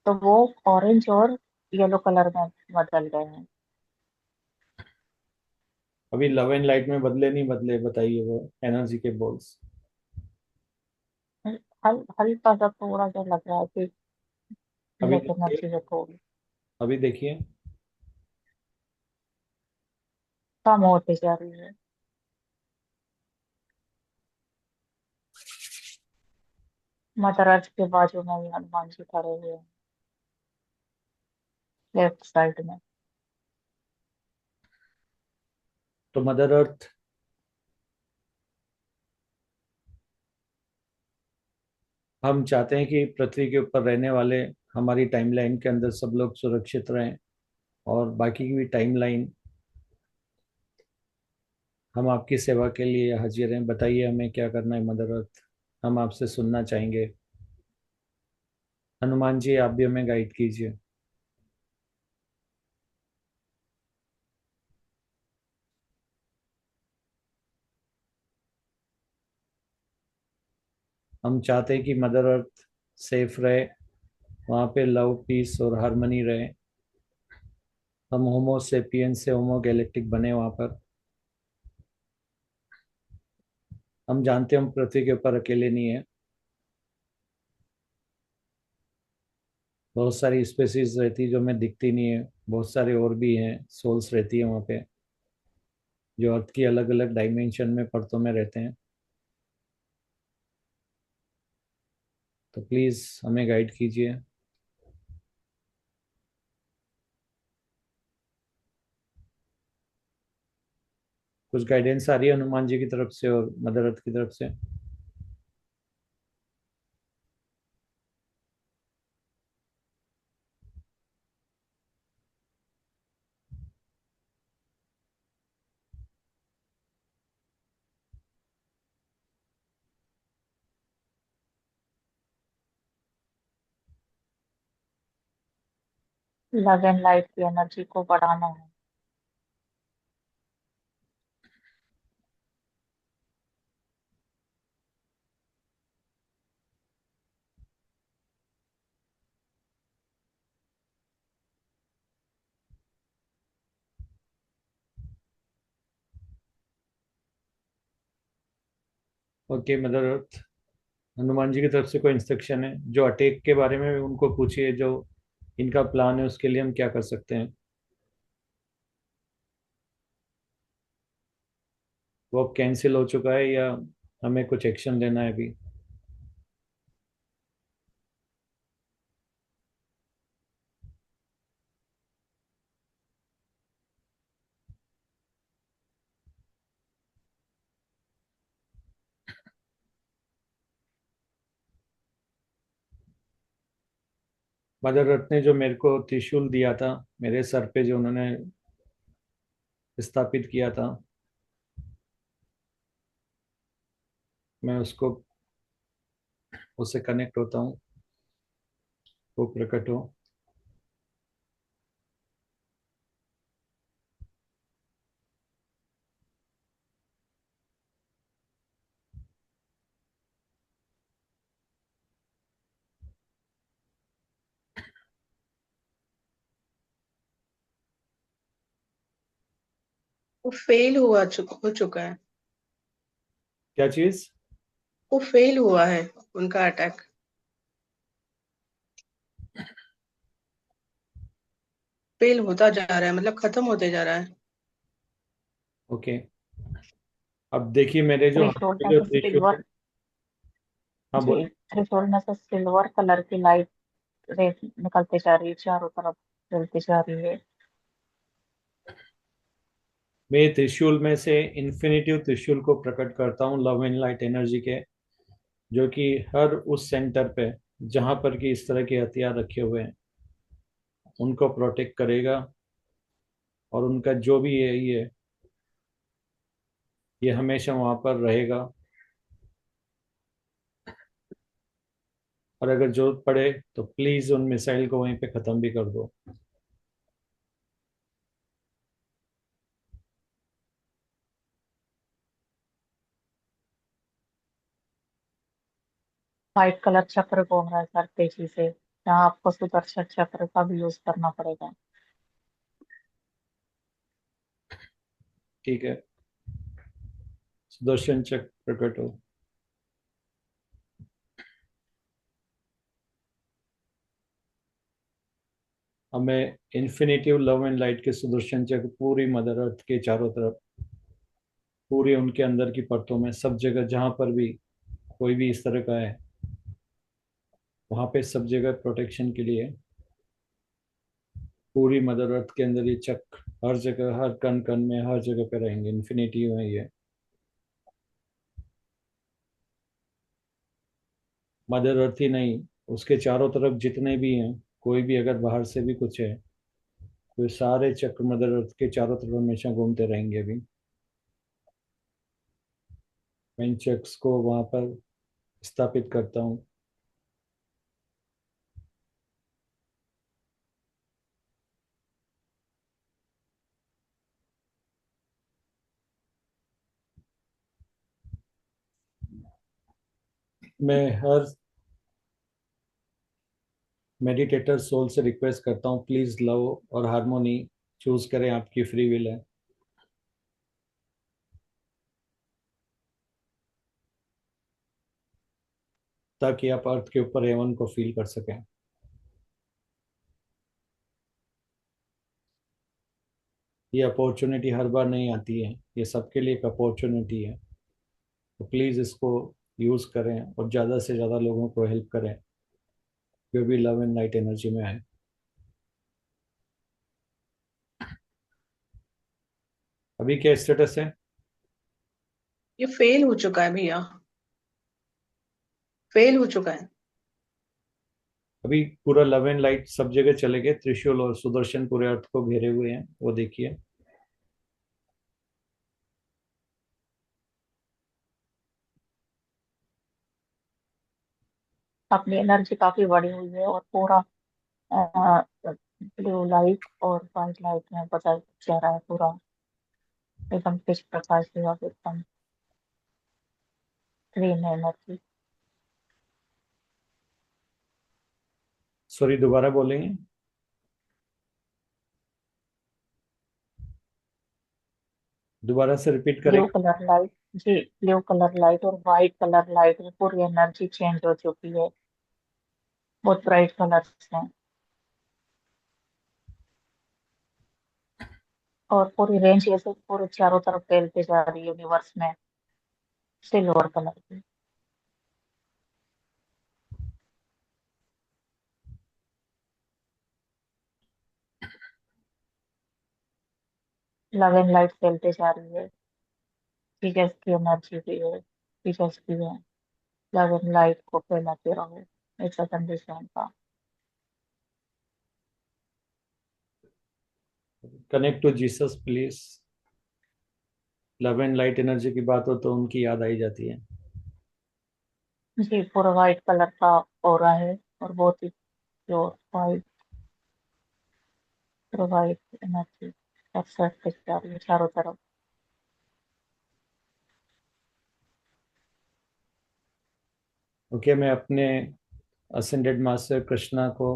तो वो ऑरेंज और येलो कलर में बदल गए हैं। अभी लव एंड लाइट में बदले नहीं बदले बताइए वो एनर्जी के बॉल्स? हल्का सा थोड़ा सा लग रहा है कि अभी ब्लैक देखिए, एनर्जी है थोड़ी अभी देखिए। कम होती जा रही है। मदर अर्थ के बाजू में भी हनुमान जी खड़े हुए हैं, लेफ्ट साइड में। तो मदर अर्थ, हम चाहते हैं कि पृथ्वी के ऊपर रहने वाले हमारी टाइमलाइन के अंदर सब लोग सुरक्षित रहें, और बाकी की भी टाइमलाइन हम आपकी सेवा के लिए हाजिर हैं। बताइए हमें क्या करना है मदर अर्थ, हम आपसे सुनना चाहेंगे। हनुमान जी आप भी हमें गाइड कीजिए। हम चाहते हैं कि मदर अर्थ सेफ रहे, वहाँ पे लव पीस और हारमनी रहे, हम होमो सेपियंस से होमो गैलेक्टिक बने वहाँ पर। हम जानते हैं हम पृथ्वी के ऊपर अकेले नहीं है, बहुत सारी स्पेसीज रहती है जो हमें दिखती नहीं है, बहुत सारे और भी हैं सोल्स रहती है वहाँ पे, जो अर्थ की अलग अलग डायमेंशन में परतों में रहते हैं। तो प्लीज़ हमें गाइड कीजिए। कुछ गाइडेंस आ रही है हनुमान जी की तरफ से और मदर अर्थ की तरफ से? लव एंड लाइट की एनर्जी को बढ़ाना है। Okay mother earth, Hanuman ji की तरफ से कोई इंस्ट्रक्शन है? जो अटैक के बारे में उनको पूछिए, जो इनका प्लान है उसके लिए हम क्या कर सकते हैं। वो कैंसिल हो चुका है या हमें कुछ एक्शन लेना है अभी? मदर अर्थ ने जो मेरे को त्रिशूल दिया था, मेरे सर पे जो उन्होंने स्थापित किया था, मैं उसको उससे कनेक्ट होता हूँ, वो प्रकट हो। वो फेल हो चुका है। क्या चीज? वो फेल हुआ है, उनका अटैक फेल होता जा रहा है, मतलब खत्म होते जा रहा है। ओके, अब देखिए मेरे जो हाथ थ्रेशोल्ड पे में जो से त्रिशूल है। सिल्वर, हाँ जी, बोलिए। थ्रेशोल्ड में से सिल्वर कलर की लाइट रे निकलते जा रही है, चारों तरफ जलती जा रही है। मैं त्रिशूल में से इन्फिनिटिव त्रिशूल को प्रकट करता हूँ, लव एंड लाइट एनर्जी के, जो कि हर उस सेंटर पे जहां पर कि इस तरह के हथियार रखे हुए हैं उनको प्रोटेक्ट करेगा। और उनका जो भी ये हमेशा वहां पर रहेगा। और अगर जरूरत पड़े तो प्लीज उन मिसाइल को वहीं पे खत्म भी कर दो। व्हाइट कलर चक्र घूम रहा है सर तेजी से, जहाँ आपको सुदर्शन चक्र का भी यूज करना पड़ेगा। ठीक है, सुदर्शन चक्र प्रकट हो। हमें इन्फिनिटिव लव एंड लाइट के सुदर्शन चक्र पूरी मदर अर्थ के चारों तरफ, पूरी उनके अंदर की परतों में, सब जगह जहां पर भी कोई भी इस तरह का है, वहां पे सब जगह प्रोटेक्शन के लिए पूरी मदर अर्थ के अंदर ये चक्र हर जगह, हर कण कण में, हर जगह पे रहेंगे। इन्फिनिटी में ये मदर अर्थ ही नहीं, उसके चारों तरफ जितने भी हैं, कोई भी अगर बाहर से भी कुछ है तो ये सारे चक्र मदर अर्थ के चारों तरफ हमेशा घूमते रहेंगे। अभी मैं इन चक्स को वहां पर स्थापित करता हूँ। मैं हर मेडिटेटर सोल से रिक्वेस्ट करता हूँ, प्लीज लव और हारमोनी चूज करें, आपकी फ्री विल है। ताकि आप अर्थ के ऊपर हेवन को फील कर सकें। ये अपॉर्चुनिटी हर बार नहीं आती है, ये सबके लिए एक अपॉर्चुनिटी है। तो प्लीज इसको यूज करें और ज्यादा से ज्यादा लोगों को हेल्प करें जो भी लव एंड लाइट एनर्जी में है। अभी क्या स्टेटस है? ये फेल हो चुका है भैया, फेल हो चुका है। अभी पूरा लव एंड लाइट सब जगह चले गए, त्रिशूल और सुदर्शन पूरे अर्थ को घेरे हुए हैं, वो देखिए। अपनी एनर्जी काफी बढ़ी हुई है और पूरा ब्लू लाइट और वाइट लाइट में बदल जा रहा है पूरा, एकदम पिच प्रकाश की और एकदम ग्रीन एनर्जी। सॉरी, दोबारा बोलेंगे? दोबारा से रिपीट ब्लू करेंगे? कलर लाइट, जी, ब्लू कलर लाइट और वाइट कलर लाइट में पूरी एनर्जी चेंज हो चुकी है, बहुत ब्राइट कलर्स हैं और पूरी रेंज ऐसे पूरे चारों तरफ फैलते जा रही है यूनिवर्स में, सिल्वर कलर की। लव एंड लाइट फैलते जा रही है, टीचर्स की एनर्जी भी है, टीचर्स की है, लव एंड लाइट को फैलाते रहो, ऐसा संदेश है उनका। Connect to Jesus please. Love and light energy की बात हो तो उनकी याद आई जाती है। जी, पूरा वाइट कलर का ऑरा है और बहुत ही प्योर वाइट, पूरा वाइट एनर्जी एक्सट्रैक्ट जा रही है चारों तरफ। ओके, मैं अपने असेंडेड मास्टर कृष्णा को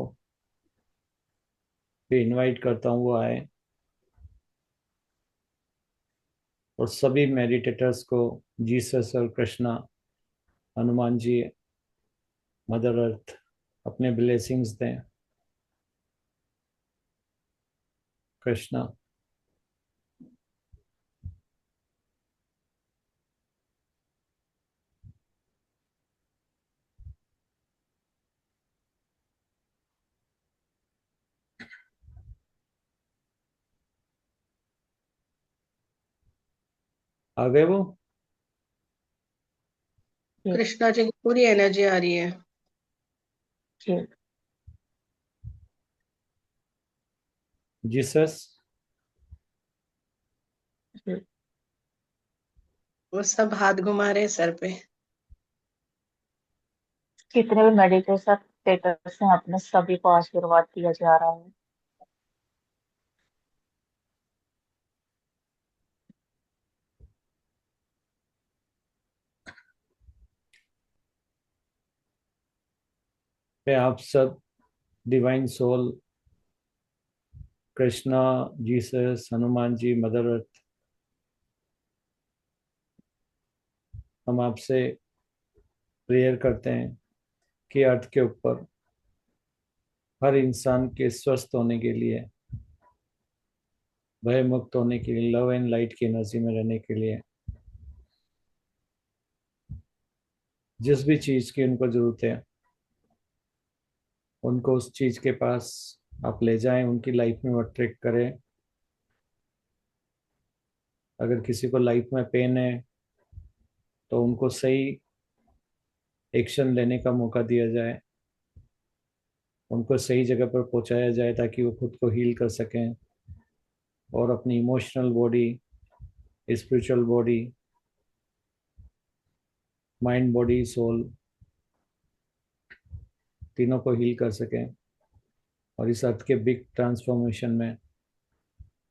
भी इनवाइट करता हूँ, वो आए, और सभी मेडिटेटर्स को जीसस और कृष्णा, हनुमान जी, मदर अर्थ अपने ब्लेसिंग्स दें। कृष्णा। आ गए वो? जी, कृष्णा जी की पूरी एनर्जी आ रही है। जी, जीसस। जी। वो सब हाथ घुमा रहे हैं सर पे। जितने भी मेडिटेशन स्टेटस हैं अपने सभी को आशीर्वाद दिया जा रहा है। मैं आप सब divine soul, Krishna, Jesus, Hanuman ji, mother earth, हम आपसे प्रेयर करते हैं कि अर्थ के ऊपर हर इंसान के स्वस्थ होने के लिए, भय मुक्त होने के लिए, लव एंड लाइट की एनर्जी में रहने के लिए, जिस भी चीज़ की उनको ज़रूरत है, उनको उस चीज़ के पास आप ले जाएं, उनकी लाइफ में वो ट्रिक करें। अगर किसी को लाइफ में पेन है तो उनको सही एक्शन लेने का मौका दिया जाए, उनको सही जगह पर पहुंचाया जाए ताकि वो खुद को हील कर सकें और अपनी emotional body, spiritual body, mind, body, soul, तीनों को हील कर सकें और इस अर्थ के बिग ट्रांसफॉर्मेशन में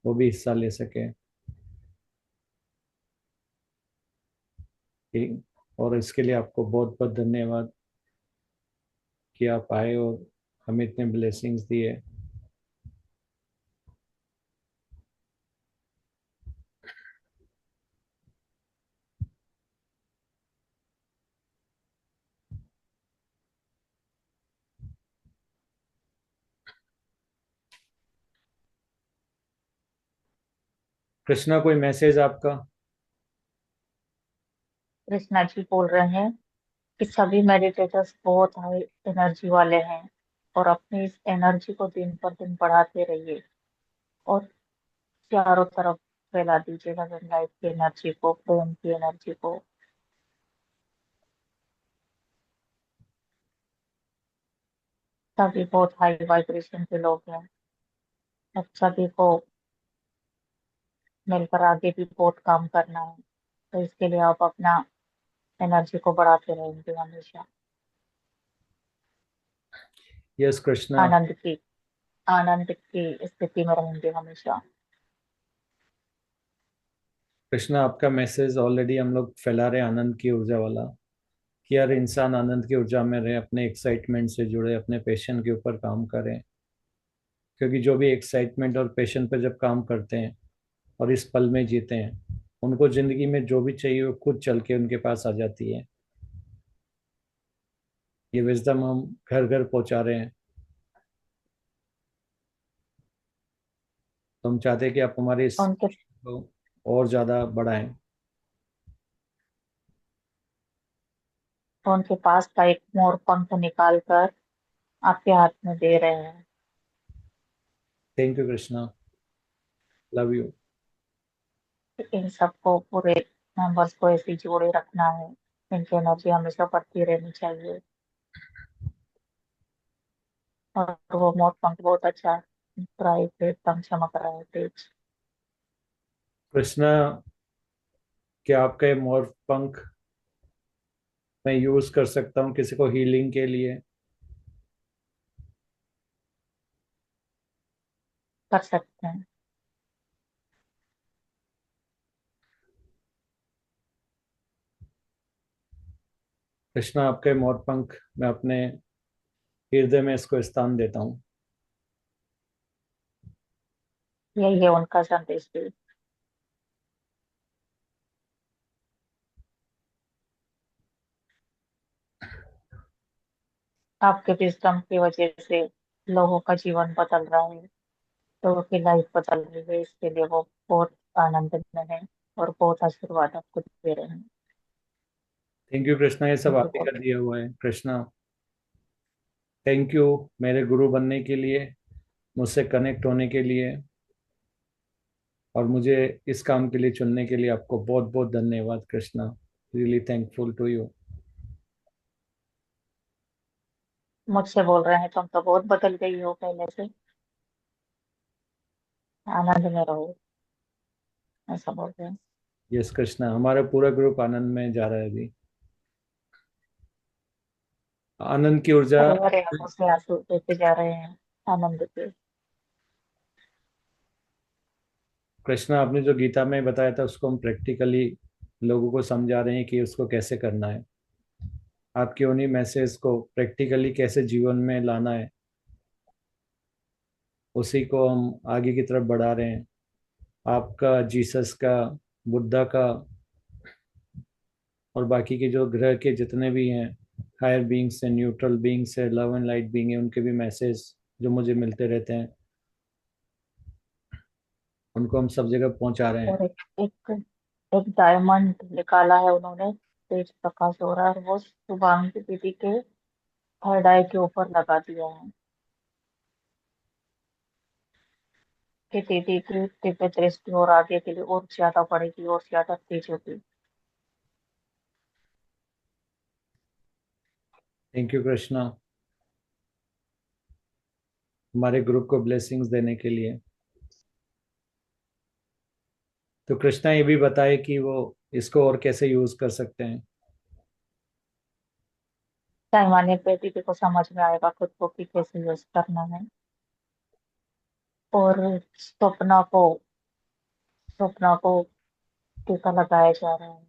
वो भी हिस्सा ले सकें। ठीक। और इसके लिए आपको बहुत बहुत धन्यवाद कि आप आए और हमें इतने ब्लेसिंग्स दिए। कृष्णा, कोई मैसेज आपका? कृष्णा जी बोल रहे हैं कि सभी मेडिटेटर्स बहुत हाई एनर्जी वाले हैं और अपनी इस एनर्जी को दिन पर दिन बढ़ाते रहिए और चारों तरफ फैला दीजिए लव एंड लाइट की एनर्जी को, प्रेम की एनर्जी को। सभी बहुत हाई वाइब्रेशन के लोग हैं और सभी को मिलकर आगे भी बहुत काम करना है, तो इसके लिए आप अपना एनर्जी को बढ़ाते रहेंगे हमेशा। यस कृष्णा। आनंद की आनंद की स्थिति में रहेंगे हमेशा। कृष्णा, आपका मैसेज ऑलरेडी हम लोग फैला रहे हैं, आनंद की ऊर्जा वाला, कि हर इंसान आनंद की ऊर्जा में रहे, अपने एक्साइटमेंट से जुड़े, अपने पैशन के ऊपर काम करें। क्योंकि जो भी एक्साइटमेंट और पैशन पे जब काम करते हैं और इस पल में जीते हैं, उनको जिंदगी में जो भी चाहिए वो खुद चल के उनके पास आ जाती है। ये विजडम हम घर घर पहुंचा रहे हैं। तो हम चाहते हैं कि आप हमारे इस उनके को और ज्यादा बढ़ाएं। उनके पास का एक मोर पंख निकाल कर आपके हाथ में दे रहे हैं। Thank you Krishna, love you. इन सबको पूरे मेंबर्स को ऐसे ही जोड़े रखना है। इनकी एनर्जी हमेशा बढ़ती रहनी चाहिए। और वो मोर पंख बहुत अच्छा ब्राइट एकदम चमक रहा है तेज। कृष्णा, क्या आपका ये मोर पंख मैं यूज कर सकता हूँ किसी को हीलिंग के लिए? कर सकते हैं। कृष्णा, आपके मोर पंख मैं अपने हृदय में इसको स्थान देता हूँ। यही है उनका संदेश भी। आपके विजडम की वजह से लोगों का जीवन बदल रहा है, लोगों की लाइफ बदल रही है। इसके लिए वो बहुत आनंद में है और बहुत आशीर्वाद आपको दे रहे हैं। थैंक यू कृष्णा, ये सब थैंक यू आप ही बहुत। का दिया हुआ है कृष्णा। थैंक यू मेरे गुरु बनने के लिए, मुझसे कनेक्ट होने के लिए, और मुझे इस काम के लिए चुनने के लिए आपको बहुत बहुत धन्यवाद Krishna. Really thankful to you. मुझसे बोल रहे हैं तुम तो बहुत बदल गई हो पहले से। आनंद में रहो, ऐसा बोल रहे हैं। यस कृष्णा, हमारा पूरा ग्रुप आनंद में जा रहा है अभी। आनंद की ऊर्जा। हरे हरे आंखों से आंसू देते जा रहे हैं आनंद के। कृष्णा, आपने जो गीता में बताया था उसको हम प्रैक्टिकली लोगों को समझा रहे हैं कि उसको कैसे करना है। आपके उन्हीं मैसेज को प्रैक्टिकली कैसे जीवन में लाना है, उसी को हम आगे की तरफ बढ़ा रहे हैं। आपका, जीसस का, बुद्धा का, और बाकी के जो ग्रह के जितने भी हैं, हायर बीइंग्स है, न्यूट्रल बीइंग्स है, लव एंड लाइट बीइंग है, उनके भी मैसेज जो मुझे मिलते रहते हैं, उनको हम सब जगह पहुंचा रहे हैं। और एक एक डायमंड निकाला है उन्होंने, तेज प्रकाश हो रहा है, और वो शुभांगी दीदी के थर्ड आई के ऊपर लगा दिया है कि दीदी की दिव्य दृष्टि और आगे के लिए और ज्यादा बढ़ेगी और ज्यादा तेज होगी। थैंक यू कृष्णा, हमारे ग्रुप को ब्लेसिंग्स देने के लिए। तो कृष्णा ये भी बताए कि वो इसको और कैसे यूज कर सकते हैं। सामान्य पे दीदी को समझ में आएगा खुद को कि कैसे यूज करना है। और स्वप्ना को टीका लगाया जा रहा है।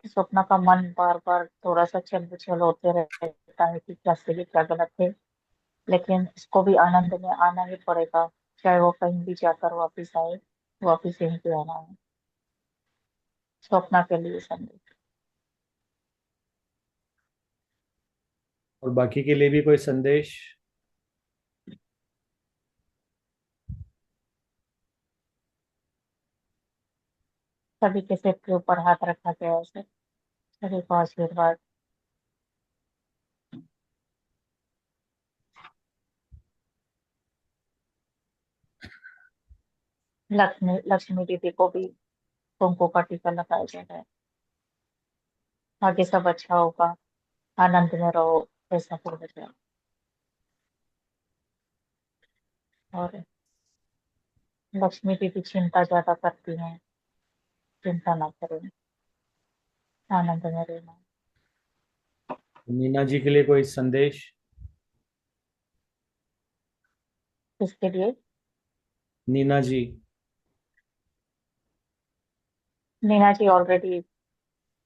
स्वप्ना का मन बार बार थोड़ा सा चल बुझल होते रहता है कि क्या सही क्या गलत है, लेकिन इसको भी आनंद में आना ही पड़ेगा। चाहे वो कहीं भी जाकर वापिस आए, वापिस यहीं पे आना है। स्वप्ना के लिए संदेश। और बाकी के लिए भी कोई संदेश? सभी के सिर के ऊपर हाथ रखा गया है सर। सभी को आशीर्वाद। लक्ष्मी लक्ष्मी दीदी को भी कुमकुम का टीका लगाया जा रहा है। आगे सब अच्छा होगा, आनंद में रहो, ऐसा बोला जाए। और लक्ष्मी दीदी चिंता ज्यादा करती हैं, चिंता ना करें, आनंद में रहना। मीना जी के लिए कोई संदेश? किसके लिए? नीना जी। नीना जी ऑलरेडी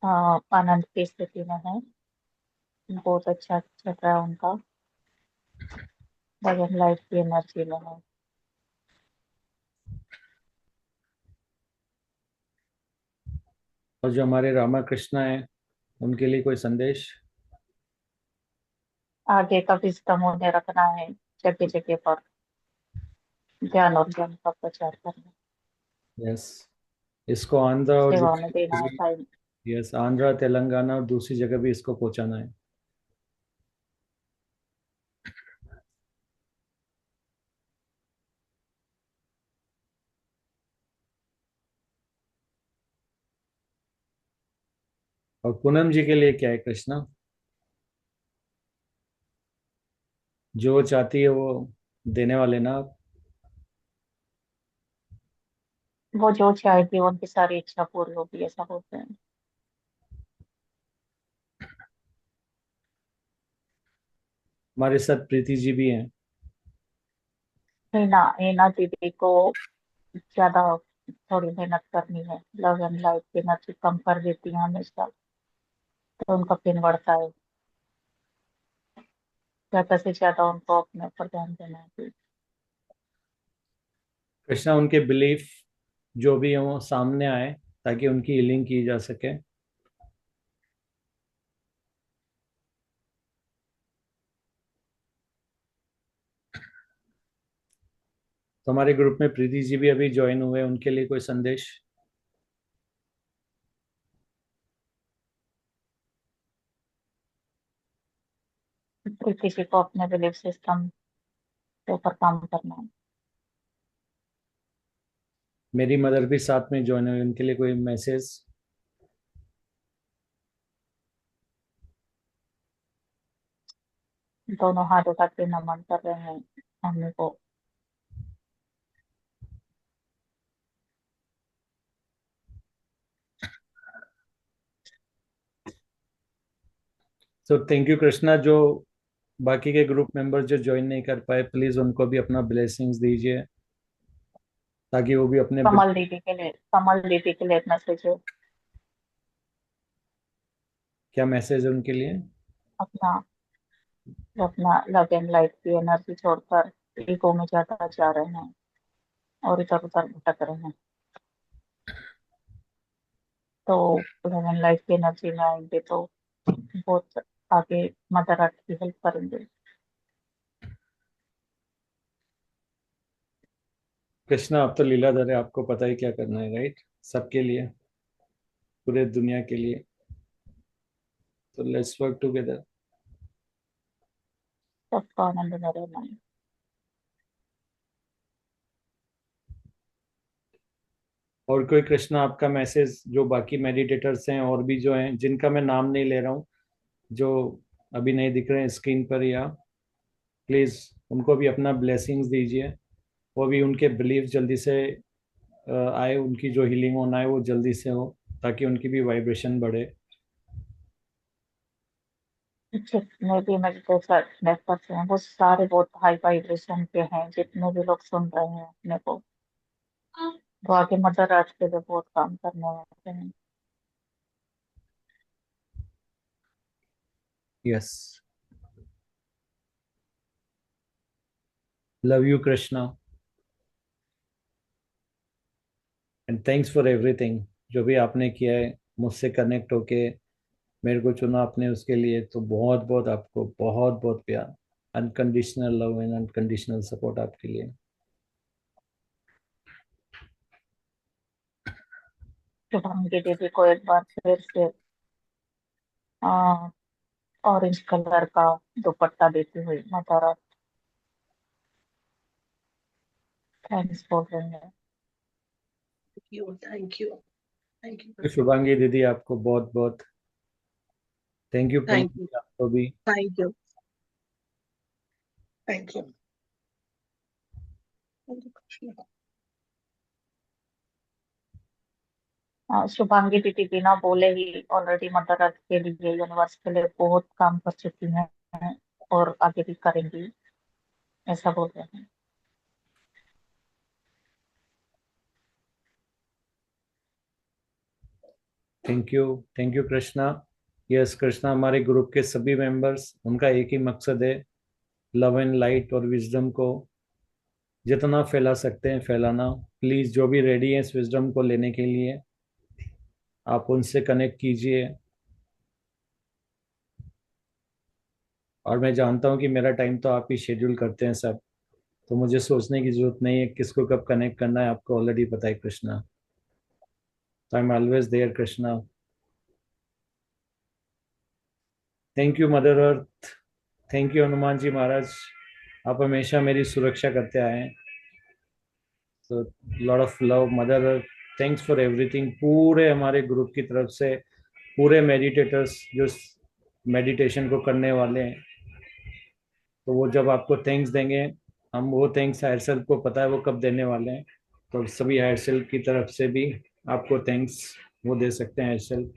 आनंद की स्थिति में है, बहुत अच्छा चल रहा है उनका, भजन लाइफ की एनर्जी में है। और जो हमारे रामा कृष्णा है, उनके लिए कोई संदेश? आगे का विजडम उन्हें रखना है, जगह जगह पर ज्ञान और ज्ञान का प्रचार करना, यस। इसको आंध्र और सेवा में दूसरी देना जगह है भी, टाइम। यस, आंध्र तेलंगाना और दूसरी जगह भी इसको पहुंचाना है। और पूनम जी के लिए क्या है कृष्णा? जो वो चाहती है वो देने वाले ना आप? वो जो चाहेगी उनकी सारी इच्छा पूरी होगी, ऐसा बोलते हैं। हमारे साथ प्रीति जी भी हैं। हीना हीना दीदी को ज्यादा थोड़ी मेहनत करनी है, लव एंड लाइफ की एनर्जी कम कर देती है हमेशा, तो उनका पिन बढ़ता है, ज्यादा से ज्यादा उनको अपने ऊपर ध्यान देना है। कृष्णा, उनके बिलीफ जो भी है वो सामने आए ताकि उनकी हीलिंग की जा सके। तो हमारे ग्रुप में प्रीति जी भी अभी ज्वाइन हुए, उनके लिए कोई संदेश? किसी को अपने बिलीफ सिस्टम के ऊपर काम करना है। मेरी मदर भी साथ में ज्वाइन हुई, उनके लिए कोई मैसेज? दोनों हाथ उठा के नमन कर रहे हैं मम्मी को। तो थैंक यू कृष्णा। जो बाकी के ग्रुप मेंबर जो ज्वाइन नहीं कर पाए, प्लीज उनको भी अपना ब्लेसिंग्स दीजिए ताकि वो भी अपने कमल दीदी के लिए एक मैसेज है। क्या मैसेज है उनके लिए? अपना अपना लव एंड लाइफ की एनर्जी छोड़कर ईगो में ज्यादा जा रहे हैं और इधर उधर भटक रहे हैं, तो लव एंड लाइफ की एनर्जी में आएंगे तो बहुत आगे मदर अर्थ की हेल्प करेंगे। कृष्णा, आप तो लीलाधर है, आपको पता ही क्या करना है, राइट? सबके लिए, पूरे दुनिया के लिए। तो लेट्स वर्क टुगेदर। सबका आनंद में रहना है। और कोई कृष्णा आपका मैसेज, जो बाकी मेडिटेटर्स हैं और भी जो हैं जिनका मैं नाम नहीं ले रहा हूँ, जो अभी नहीं दिख रहे हैं स्क्रीन पर, या प्लीज उनको भी अपना ब्लेसिंग्स दीजिए। वो भी उनके बिलीफ जल्दी से आए, उनकी जो हीलिंग होना है वो जल्दी से हो ताकि उनकी भी वाइब्रेशन बढ़े। जितने भी मेडिटेशन नेटवर्क हैं वो सारे बहुत हाई वाइब्रेशन के हैं, जितने भी लोग सुन रहे हैं अपने को, वो आगे मदर अर्थ के लिए बहुत काम करने वाले हैं। Yes. Love you Krishna, and thanks for everything. जो भी आपने किया है मुझसे कनेक्ट होके, मेरे को चुना आपने, उसके लिए तो बहुत बहुत आपको बहुत बहुत प्यार। Unconditional love and unconditional support आपके लिए। शुभांगी दीदी को एक बार फिर से ऑरेंज कलर का दुपट्टा देती हुई मदर अर्थ थैंक्स बोल रही है। थैंक यू थैंक तो यू शुभांगी दीदी, आपको बहुत बहुत थैंक यू। थैंक यू आपको भी। Thank you thank you thank you. Shubhangi दीदी बिना बोले ही ऑलरेडी मदर अर्थ के लिए, यूनिवर्स के लिए बहुत काम कर चुकी हैं और आगे भी करेंगी, ऐसा बोल रहे हैं। Thank you Krishna. Yes Krishna, हमारे ग्रुप के सभी मेंबर्स, उनका एक ही मकसद है, लव एंड लाइट और विजडम को जितना फैला सकते हैं फैलाना। प्लीज जो भी रेडी है इस विजडम को लेने के लिए, आप उनसे कनेक्ट कीजिए। और मैं जानता हूँ कि मेरा टाइम तो आप ही शेड्यूल करते हैं सब, तो मुझे सोचने की जरूरत नहीं है किसको कब कनेक्ट करना है, आपको ऑलरेडी पता है Krishna. I am always there Krishna. Thank you mother earth, thank you Hanuman ji Maharaj, आप हमेशा मेरी सुरक्षा करते आए हैं। तो lot of love mother earth, thanks for everything. पूरे हमारे ग्रुप की तरफ से, पूरे मेडिटेटर्स जो मेडिटेशन को करने वाले हैं, तो वो जब आपको थैंक्स देंगे, हम वो थैंक्स हायर सेल्फ को पता है वो कब देने वाले हैं, तो सभी हायर सेल्फ की तरफ से भी आपको थैंक्स वो दे सकते हैं higher self.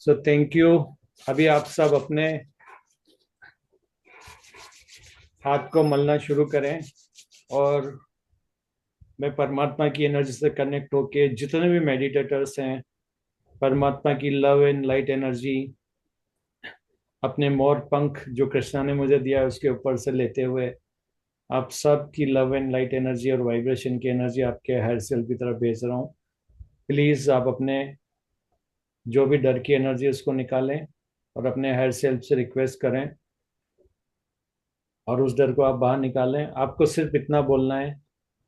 So thank you. अभी आप सब अपने हाथ को मलना शुरू करें, और मैं परमात्मा की एनर्जी से कनेक्ट होके जितने भी मेडिटेटर्स हैं, परमात्मा की लव एंड लाइट एनर्जी अपने मोर पंख जो कृष्णा ने मुझे दिया है उसके ऊपर से लेते हुए, आप सब की लव एंड लाइट एनर्जी और वाइब्रेशन की एनर्जी आपके हायर सेल्फ की तरफ भेज रहा हूँ। प्लीज आप अपने जो भी डर की एनर्जी है उसको निकालें, और अपने हायर सेल्फ से रिक्वेस्ट करें, और उस डर को आप बाहर निकालें। आपको सिर्फ इतना बोलना है,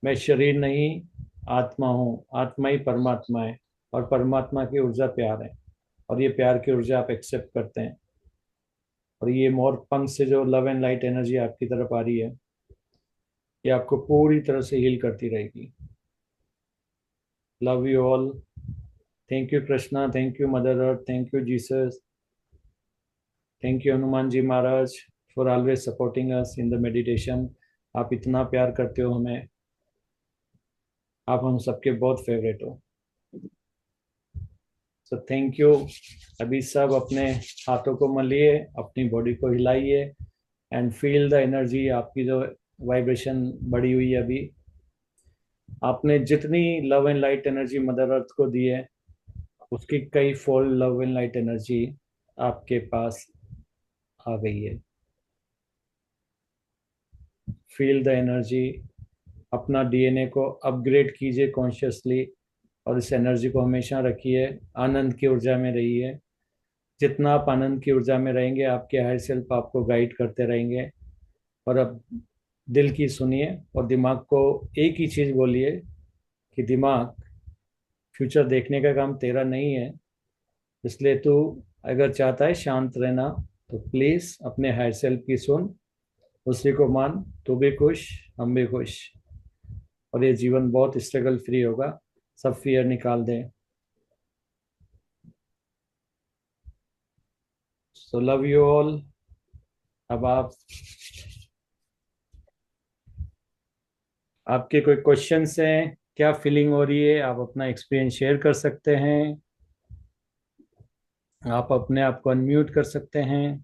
मैं शरीर नहीं आत्मा हूँ, आत्मा ही परमात्मा है, और परमात्मा की ऊर्जा प्यार है, और ये प्यार की ऊर्जा आप एक्सेप्ट करते हैं, और ये मोर पंख से जो लव एंड लाइट एनर्जी आपकी तरफ आ रही है, ये आपको पूरी तरह से हील करती रहेगी। Love you all. Thank you Krishna, thank you mother earth, thank you Jesus, thank you Hanuman ji Maharaj for always supporting us in the meditation. आप इतना प्यार करते हो हमें, आप हम सबके बहुत फेवरेट हो। सो थैंक यू। अभी सब अपने हाथों को मलिए, अपनी बॉडी को हिलाइए, एंड फील द एनर्जी, आपकी जो वाइब्रेशन बढ़ी हुई है अभी। आपने जितनी love and light energy mother earth को दी है, उसकी कई fold love and light energy आपके पास आ गई है। फील द एनर्जी, अपना डीएनए को अपग्रेड कीजिए कॉन्शियसली, और इस एनर्जी को हमेशा रखिए, आनंद की ऊर्जा में रहिए। जितना आप आनंद की ऊर्जा में रहेंगे, आपके हायर सेल्फ आपको गाइड करते रहेंगे। और अब दिल की सुनिए, और दिमाग को एक ही चीज़ बोलिए कि दिमाग, फ्यूचर देखने का काम तेरा नहीं है, इसलिए तू अगर चाहता है शांत रहना, तो प्लीज़ अपने हायर सेल्फ की सुन, उसी को मान, तू भी खुश, हम भी खुश, और ये जीवन बहुत स्ट्रगल फ्री होगा। सब फियर निकाल दें। So love you all. अब आपके कोई क्वेश्चंस हैं, क्या फीलिंग हो रही है, आप अपना एक्सपीरियंस शेयर कर सकते हैं, आप अपने आप को अनम्यूट कर सकते हैं।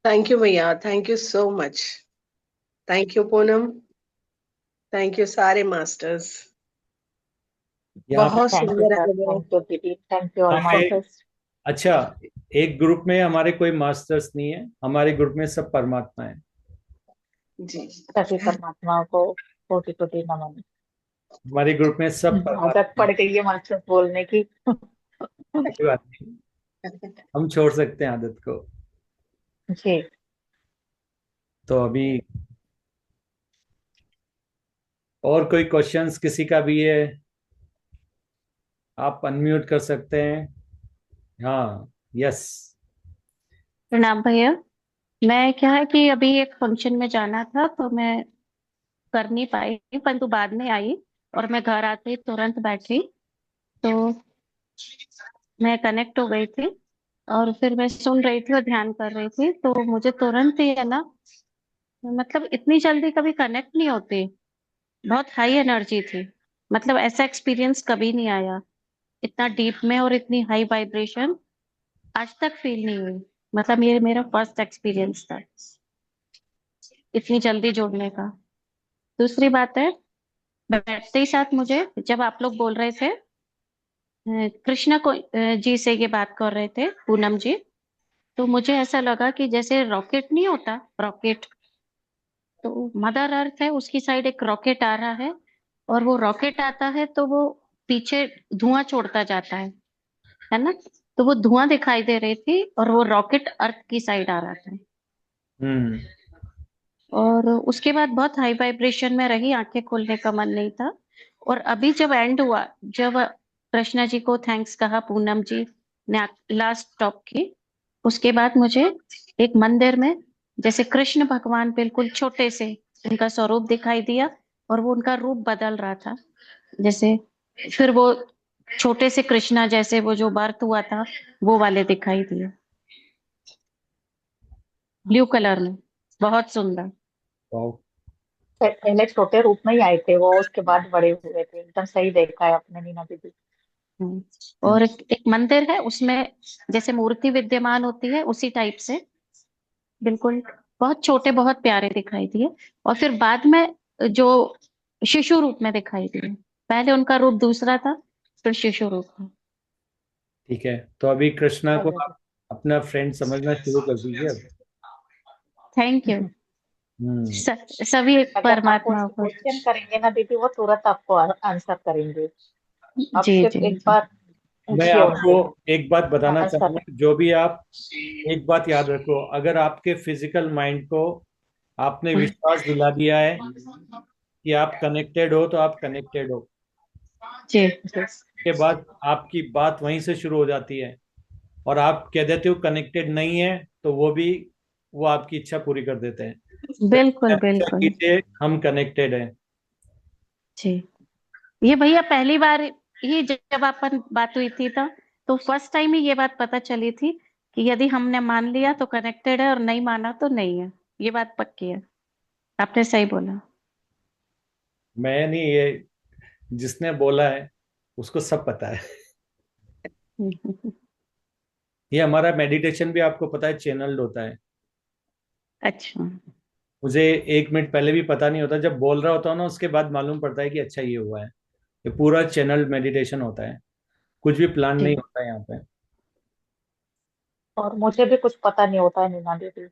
थैंक यू भैया, thank you so much. Thank you Poonam, thank you सारे मास्टर्स, यहाँ पे बहुत थैंक यू सुंदर सर, अनुभव। थैंक यू दीदी, थैंक यू ऑल हमें, मास्टर्स। अच्छा, एक ग्रुप में हमारे कोई मास्टर्स नहीं है, हमारे ग्रुप में सब परमात्मा है। जी सभी परमात्मा को कोटि कोटि नमन। हमारे ग्रुप में सब आदत परमात्मा है। पड़ गई है मास्टर बोलने की। कोई बात नहीं, हम छोड़ सकते हैं आदत को। जी। तो अभी और कोई क्वेश्चंस किसी का भी है, आप अनम्यूट कर सकते हैं। हाँ, यस। प्रणाम भैया। मैं क्या है कि अभी एक फंक्शन में जाना था, तो मैं कर नहीं पाई, परंतु बाद में आई और मैं घर आते ही तुरंत बैठी तो मैं कनेक्ट हो गई थी। और फिर मैं सुन रही थी और ध्यान कर रही थी, तो मुझे तुरंत ही है ना, मतलब इतनी जल्दी कभी कनेक्ट नहीं होती, बहुत हाई एनर्जी थी। मतलब ऐसा एक्सपीरियंस कभी नहीं आया, इतना डीप में और इतनी हाई वाइब्रेशन आज तक फील नहीं हुई। मतलब ये मेरा फर्स्ट एक्सपीरियंस था इतनी जल्दी जुड़ने का। दूसरी बात है, बैठते ही साथ मुझे, जब आप लोग बोल रहे थे कृष्णा को जी से ये बात कर रहे थे पूनम जी, तो मुझे ऐसा लगा कि जैसे रॉकेट नहीं होता, रॉकेट, तो मदर अर्थ है उसकी साइड एक रॉकेट आ रहा है, और वो रॉकेट आता है तो वो पीछे धुआं छोड़ता जाता है ना, तो वो धुआं दिखाई दे रही थी और वो रॉकेट अर्थ की साइड आ रहा था। हम्म। और उसके बाद बहुत हाई वाइब्रेशन में रही, आंखें खोलने का मन नहीं था। और अभी जब एंड हुआ, जब कृष्णा जी को थैंक्स कहा पूनम जी ने लास्ट टॉप की, उसके बाद मुझे एक मंदिर में जैसे कृष्ण भगवान बिल्कुल छोटे से उनका स्वरूप दिखाई दिया, और वो उनका रूप बदल रहा था जैसे, फिर वो छोटे से कृष्णा जैसे वो जो बर्थ हुआ था वो वाले दिखाई दिए, ब्लू कलर में, बहुत सुंदर। वाओ। पहले छोटे रूप में ही आए थे वो, उसके बाद बड़े हुए थे। एकदम सही देखा है आपने नीना दीदी। हम्म। और एक मंदिर है उसमें जैसे मूर्ति विद्यमान होती है उसी टाइप से, बिल्कुल बहुत छोटे बहुत प्यारे दिखाई दिए। और फिर बाद में जो शिशु रूप में दिखाई दिए, पहले उनका रूप दूसरा था, फिर शिशु रूप में। ठीक है, तो अभी कृष्णा को अरे, आप अपना फ्रेंड समझना शुरू कर दीजिए अब। Thank you. हम्म। सभी अगर आप परमात्मा उनसे को। क्वेश्चन करेंगे ना दीदी, वो तुरंत आपको आंसर करेंगे। आप जी सिर्फ जी एक जी। बार मैं पूछिए आपको उनसे, एक बात बताना आंसर। चाहूंगा, जो भी आप, एक बात याद रखो, अगर आपके फिजिकल माइंड को आपने विश्वास दिला दिया है कि आप कनेक्टेड हो, तो आप कनेक्टेड हो। जी जी। के बाद आपकी बात वहीं से शुरू हो जाती है, और आप कह देते हो कनेक्टेड नहीं है, तो वो आपकी इच्छा पूरी कर देते हैं। तो बिल्कुल अच्छा बिल्कुल। कीजिए, हम कनेक्टेड हैं। जी, ये भैया पहली बार ही जब अपन बात हुई थी तो फर्स्ट टाइम ही ये बात पता चली थी कि यदि हमने मान लिया तो कनेक्टेड है और नहीं माना तो नहीं है। ये बात पक्की है, आपने सही बोला। मैं नहीं, ये जिसने बोला है उसको सब पता है। ये हमारा मेडिटेशन भी आपको पता है चैनल्ड होता है। अच्छा। मुझे 1 मिनट पहले भी पता नहीं होता, जब बोल रहा होता हूँ ना उसके बाद मालूम पड़ता है कि अच्छा ये हुआ है। ये पूरा चैनल मेडिटेशन होता है, कुछ भी प्लान नहीं जी होता है यहाँ पे। और मुझे भी कुछ पता नहीं होता है नीना दीदी,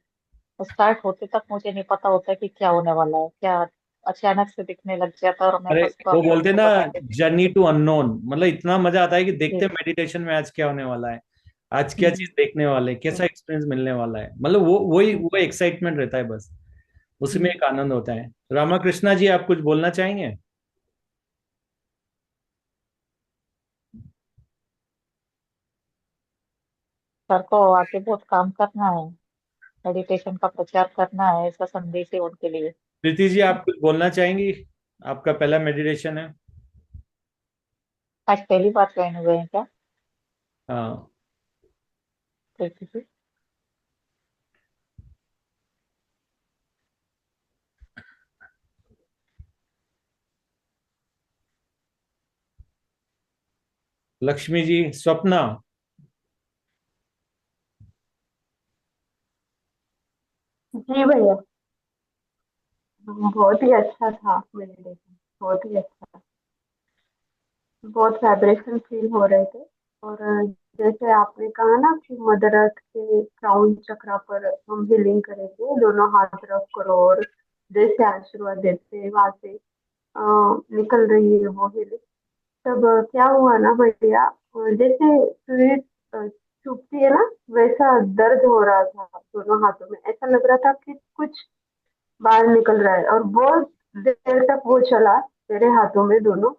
स्टार्ट होते तक मुझे नहीं पता होता कि क्या होने वाला है, क्या अचानक से दिखने लग जाता है और मैं अरे बस वो बाकी बोलते हैं उनको ना, बताते रहती जर्नी टू अननोन, मतलब इतना मजा आता है कि देखते हूँ। हैं मेडिटेशन में आज क्या होने वाला है, आज क्या चीज हम्म, देखने वाले हैं, कैसा जी। एक्सपीरियंस मिलने वाला है, मतलब वो एक्साइटमेंट रहता है बस, उसमें हम्म। एक आनंद होता है। रामाकृष्णा जी, आप कुछ बोलना चाहेंगे? सर को आगे बहुत काम करना है, मेडिटेशन का प्रचार करना है, ऐसा संदेश है उनके लिए। प्रीति जी, आप कुछ बोलना चाहेंगी? आपका पहला मेडिटेशन है। आज पहली बार ज्वाइन हुए हैं क्या? हाँ। प्रीति जी। लक्ष्मी जी, स्वप्ना। जी भैया। बहुत ही अच्छा था मेडिटेशन, बहुत ही अच्छा। बहुत वाइब्रेशन फील हो रहे थे। और जैसे आपने कहा ना कि मदर अर्थ के क्राउन चक्रा पर हम हीलिंग करेंगे, दोनों हाथ रख करो और जैसे आशीर्वाद देते वहां से निकल रही है वो हीलिंग। तब क्या हुआ ना भैया, जैसे सुई चुभती है ना, वैसा दर्द हो रहा था दोनों हाथों में। ऐसा लग रहा था कि कुछ बाहर निकल रहा है, और बहुत देर तक वो चला मेरे हाथों में दोनों।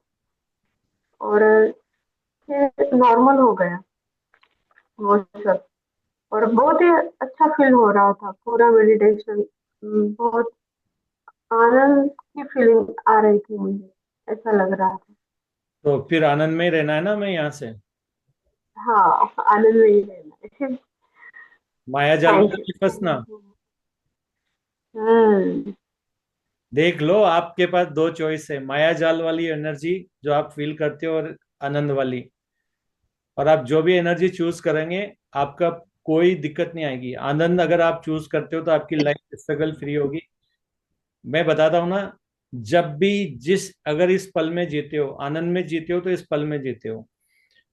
और फिर नॉर्मल हो गया वो सब। और बहुत ही अच्छा फील हो रहा था पूरा मेडिटेशन। बहुत आनंद की फीलिंग आ रही थी मुझे, ऐसा लग रहा था। तो फिर आनंद में ही रहना है ना, मैं यहाँ से हाँ, आनंद में ही रहना है। माया जाल में थैंक नहीं फंसना। यू। हम्म। देख लो, आपके पास दो चॉइस है, माया जाल वाली एनर्जी जो आप फील करते हो और आनंद वाली। और आप जो भी एनर्जी चूज करेंगे, आपका कोई दिक्कत नहीं आएगी। आनंद अगर आप चूज करते हो तो आपकी लाइफ स्ट्रगल फ्री होगी। मैं बताता हूँ ना, जब भी जिस अगर इस पल में जीते हो, आनंद में जीते हो तो इस पल में जीते हो।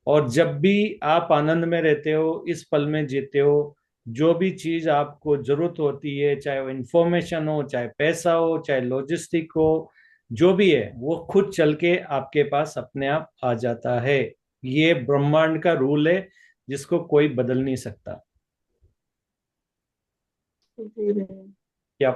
और जब भी आप आनंद में रहते हो, इस पल में जीते हो, जो भी चीज आपको जरूरत होती है, चाहे वो इंफॉर्मेशन हो, चाहे पैसा हो, चाहे लॉजिस्टिक हो, जो भी है वो खुद चल के आपके पास अपने आप आ जाता है। ये ब्रह्मांड का रूल है, जिसको कोई बदल नहीं सकता। जी भैया। क्या?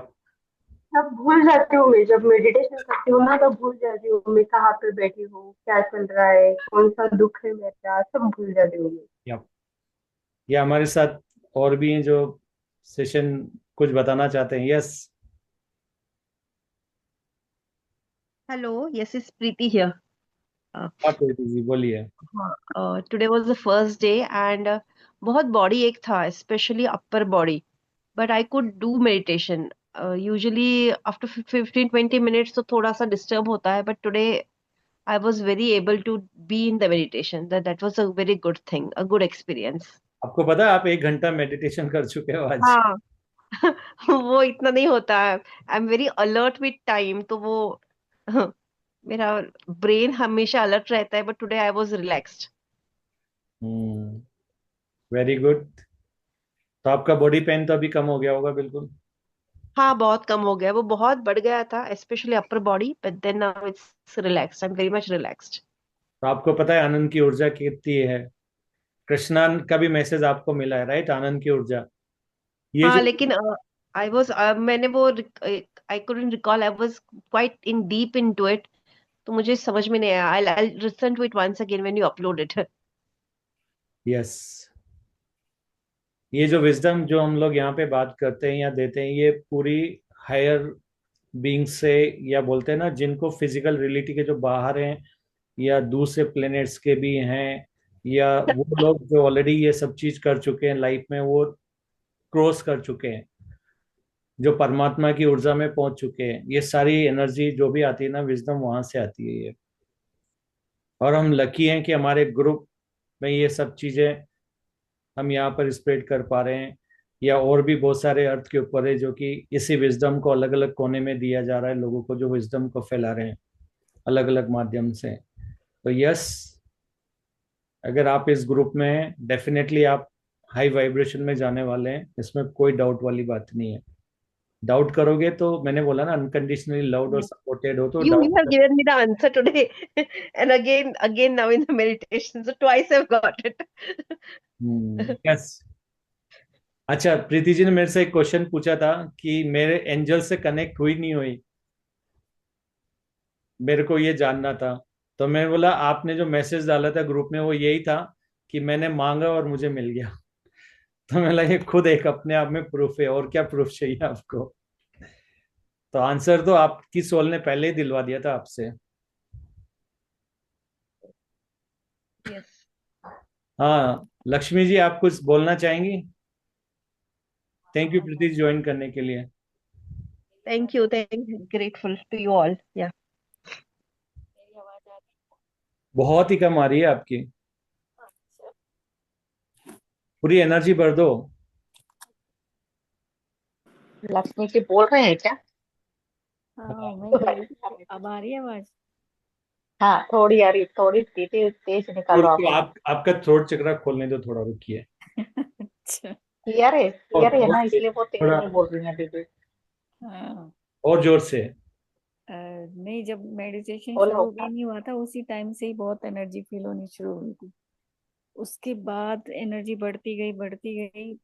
अब भूल जाती हूँ मैं, जब मेडिटेशन करती हूँ ना, तब भूल जाती हूँ मैं कहाँ पे बैठी हूँ, क्या चल रहा है, कौन सा दुख है मेरा, सब भूल जाती हूँ मैं। क्या? ये हमारे साथ और भी हैं जो सेशन कुछ बताना चाहते हैं। Yes. Hello, yes, it's Preeti here. Uh, आप जी बोलिए। Today was the first day and बहुत body ache था, especially upper body. But I could do meditation. Usually after 15-20 minutes तो थोड़ा सा disturb होता है, but today I was very able to be in the meditation. That was a very good thing, a good experience. आपको पता है आप 1 घंटा मेडिटेशन कर चुके हो आज? हाँ। वो इतना नहीं होता है। आई am very alert with time, तो वो मेरा ब्रेन हमेशा अलर्ट रहता है, but today I was relaxed. Very good. तो आपका बॉडी पेन तो अभी कम हो गया होगा बिल्कुल? हाँ, बहुत कम हो गया, वो बहुत बढ़ गया था, specially upper body, but then now it's relaxed, I am very much relaxed. तो आपको पता है आनंद की ऊर्जा कितनी है? कृष्णा का भी मैसेज आपको मिला है, राइट? आनंद की ऊर्जा, ये हाँ, जो लेकिन आई वाज मैंने वो I couldn't recall, I was quite in deep into it, तो मुझे समझ में नहीं आया। I listen to it once again when you upload it. Yes, ये जो विजडम जो हम लोग यहाँ पे बात करते हैं या देते हैं, ये पूरी हायर बीइंग से, या बोलते हैं ना जिनको फिजिकल रियलिटी के जो बाहर हैं, या दूसरे प्लेनेट्स के भी हैं, या वो लोग जो ऑलरेडी ये सब चीज कर चुके हैं लाइफ में, वो क्रॉस कर चुके हैं, जो परमात्मा की ऊर्जा में पहुंच चुके हैं, ये सारी एनर्जी जो भी आती है ना, विजडम वहां से आती है ये। और हम लकी हैं कि हमारे ग्रुप में ये सब चीजें हम यहाँ पर स्प्रेड कर पा रहे हैं, या और भी बहुत सारे अर्थ के ऊपर है जो कि इसी विजडम को अलग अलग कोने में दिया जा रहा है लोगों को, जो विजडम को फैला रहे हैं अलग अलग माध्यम से। तो यस, अगर आप इस ग्रुप में हैं, डेफिनेटली आप हाई वाइब्रेशन में जाने वाले हैं, इसमें कोई डाउट वाली बात नहीं है। डाउट करोगे तो मैंने बोला ना, अनकंडीशनली लव्ड और सपोर्टेड हो तो You have doubt. given me the answer today, and again now in the meditation, so twice I've got it. Yes. अच्छा, प्रीति जी ने मेरे से एक क्वेश्चन पूछा था कि मेरे एंजल से कनेक्ट हुई नहीं हुई, मेरे को ये जानना था। तो मैं बोला, आपने जो मैसेज डाला था ग्रुप में वो यही था कि मैंने मांगा और मुझे मिल गया। तो मैं लगा ये खुद एक अपने आप में प्रूफ है, और क्या प्रूफ चाहिए आपको? तो आंसर तो आपकी सोल ने पहले ही दिलवा दिया था आपसे। Yes. हाँ, लक्ष्मी जी आप कुछ बोलना चाहेंगी? थैंक यू प्रीति ज्वाइन करने के लिए। Thank you. Grateful to you all. Yeah. बहुत ही कम आ रही है आपकी, पूरी एनर्जी भर दो। लक्ष्मी जी बोल रहे हैं क्या? हाँ मैं बोल रही थी, अब आ रही है आवाज? हाँ, थोड़ी आ रही, थोड़ी तेज तेज निकालो तो आवाज। आपका थ्रोट चक्रा खोलने दो, थोड़ा रुकिए। अच्छा। क्लियर है और ना, इसलिए वो तेज थोड़ा नहीं बोल रही हैं दीदी। हाँ। और जोर से। नहीं, जब मेडिटेशन बोलो। शुरू भी नहीं हुआ था उसी टाइम से ही बहुत एनर्जी फील होनी शुरू हुई थी। उसके बाद एनर्जी बढ़ती गई,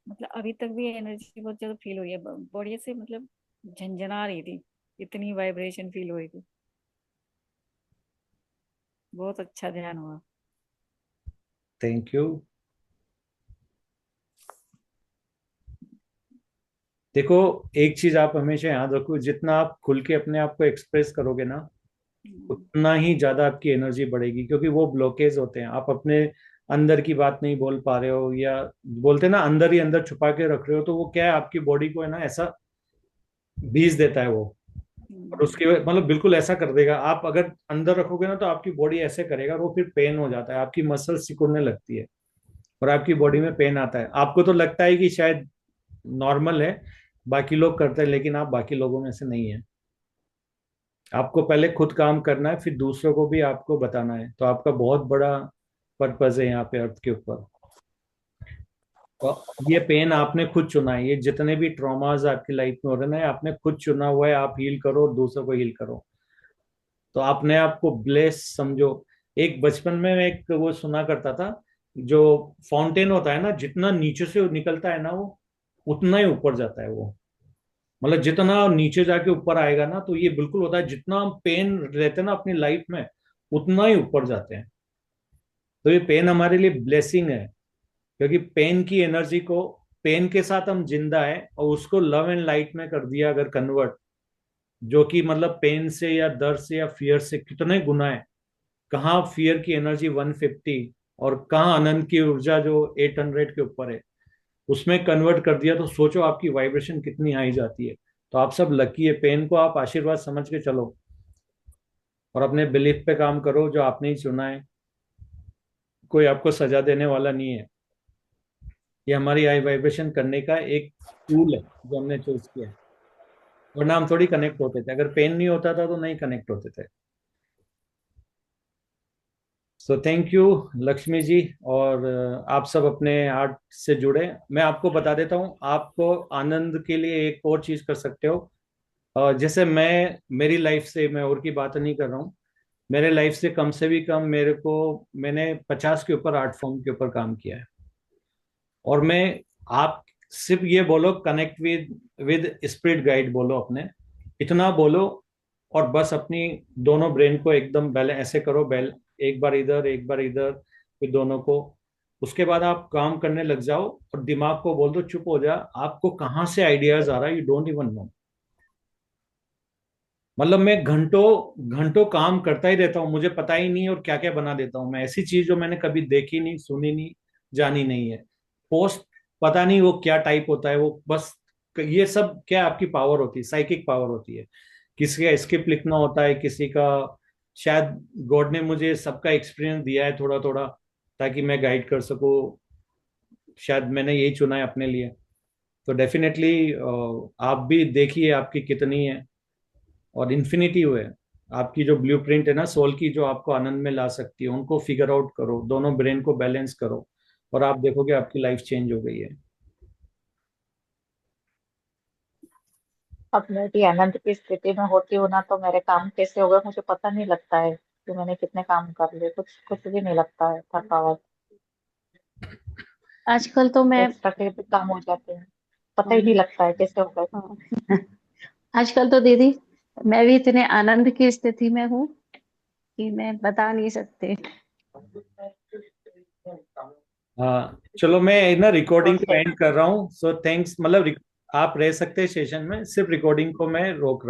मतलब अभी तक भी एनर्जी बहुत ज्यादा फील हो रही है बॉडी से, मतलब झंझना रही थी, इतनी वाइब्रेशन फील हो रही थी। बहुत अच्छा ध्यान हुआ। Thank you. देखो, एक चीज आप हमेशा याद रखो, जितना आप खुल के अपने आप को एक्सप्रेस करोगे ना, उतना ही ज्यादा आपकी एनर्जी बढ़ेगी, क्योंकि वो ब्लॉकेज होते हैं। आप अपने अंदर की बात नहीं बोल पा रहे हो, या बोलते हैं ना अंदर ही अंदर छुपा के रख रहे हो, तो वो क्या है, आपकी बॉडी को है ना ऐसा बीज देता है वो। और उसके मतलब बिल्कुल ऐसा कर देगा। आप अगर अंदर रखोगे ना तो आपकी बॉडी ऐसे करेगा, और वो फिर पेन हो जाता है, आपकी मसल सिकुड़ने लगती है और आपकी बॉडी में पेन आता है। आपको तो लगता है कि शायद नॉर्मल है, बाकी लोग करते हैं, लेकिन आप बाकी लोगों में से नहीं है। आपको पहले खुद काम करना है, फिर दूसरों को भी आपको बताना है। तो आपका बहुत बड़ा पर्पज है यहाँ पे अर्थ के ऊपर। तो ये पेन आपने खुद चुना है, ये जितने भी ट्रॉमास आपकी लाइफ में हो रहे हैं ना, आपने खुद चुना हुआ है। आप हील करो और दूसरों को हील करो। तो अपने आप को ब्लेस समझो। एक बचपन में मैं एक वो सुना करता था, जो फाउंटेन होता है ना, जितना नीचे से निकलता है ना, वो उतना ही ऊपर जाता है वो। मतलब जितना नीचे जाके ऊपर आएगा ना, तो ये बिल्कुल होता है, जितना हम पेन रहते हैं ना अपनी लाइफ में, उतना ही ऊपर जाते हैं। तो ये पेन हमारे लिए ब्लेसिंग है, क्योंकि पेन की एनर्जी को, पेन के साथ हम जिंदा है, और उसको लव एंड लाइट में कर दिया अगर कन्वर्ट, जो कि मतलब पेन से या दर्द से या फियर से कितने गुना है। कहाँ फियर की एनर्जी 150, और कहाँ आनंद की ऊर्जा जो 800 के ऊपर है, उसमें कन्वर्ट कर दिया। तो सोचो आपकी वाइब्रेशन कितनी हाई जाती है। तो आप सब लकी है। पेन को आप आशीर्वाद समझ के चलो, और अपने बिलीफ पे काम करो जो आपने ही चुना है। कोई आपको सजा देने वाला नहीं है। ये हमारी हाई वाइब्रेशन करने का एक टूल है जो हमने चूज किया है। वरना हम थोड़ी कनेक्ट होते थे, अगर पेन नहीं होता था तो नहीं कनेक्ट होते थे। सो थैंक यू लक्ष्मी जी। और आप सब अपने आर्ट से जुड़े। मैं आपको बता देता हूँ, आपको आनंद के लिए एक और चीज कर सकते हो। जैसे मैं, मेरी लाइफ से, मैं और की बात नहीं कर रहा हूँ, मेरे लाइफ से कम से भी कम मेरे को, मैंने 50 के ऊपर आर्ट फॉर्म के ऊपर काम किया है। और मैं, आप सिर्फ ये बोलो कनेक्ट विद स्पिरिट गाइड बोलो अपने, इतना बोलो। और बस अपनी दोनों ब्रेन को एकदम बैलेंस ऐसे करो, एक बार इधर एक बार इधर, फिर दोनों को। उसके बाद आप काम करने लग जाओ, और दिमाग को बोल दो चुप हो जा। आपको कहाँ से आइडियाज आ रहा है, यू डोंट इवन नो। मतलब मैं घंटों घंटों काम करता ही रहता हूँ, मुझे पता ही नहीं, और क्या क्या बना देता हूँ मैं, ऐसी चीज जो मैंने कभी देखी नहीं, सुनी नहीं, जानी नहीं है। पोस्ट, पता नहीं वो क्या टाइप होता है वो, बस ये सब क्या आपकी पावर होती है, साइकिक पावर होती है। किसी का स्क्रिप्ट लिखना होता है, किसी का, शायद गॉड ने मुझे सबका एक्सपीरियंस दिया है थोड़ा थोड़ा, ताकि मैं गाइड कर सकूँ। शायद मैंने यही चुना है अपने लिए। तो डेफिनेटली आप भी देखिए आपकी कितनी है, और इन्फिनिटी हुए। आपकी जो ब्लूप्रिंट है ना सोल की, जो आपको आनंद में ला सकती है, उनको फिगर आउट करो, दोनों ब्रेन को बैलेंस करो, और आप देखोगे आपकी लाइफ चेंज हो गई है। अब मैं भी आनंद की स्थिति में होती हूँ ना, तो मेरे काम कैसे हो गए मुझे पता नहीं लगता है कि मैंने कितने काम कर लिए। कुछ कुछ भी नहीं लगता है, थकावट, आजकल तो मैं, एक्स्ट्रा के भी काम हो जाते हैं, पता ही नहीं लगता है कैसे हो गए। हाँ, आजकल तो दीदी मैं भी इतने आनंद की स्थिति में हूँ कि मैं बता नहीं सकते। हाँ चलो, मैं ना रिकॉर्डिंग को ओके। एंड कर रहा हूँ। सो थैंक्स, मतलब आप रह सकते हैं सेशन में, सिर्फ रिकॉर्डिंग को मैं रोक रहा हूँ।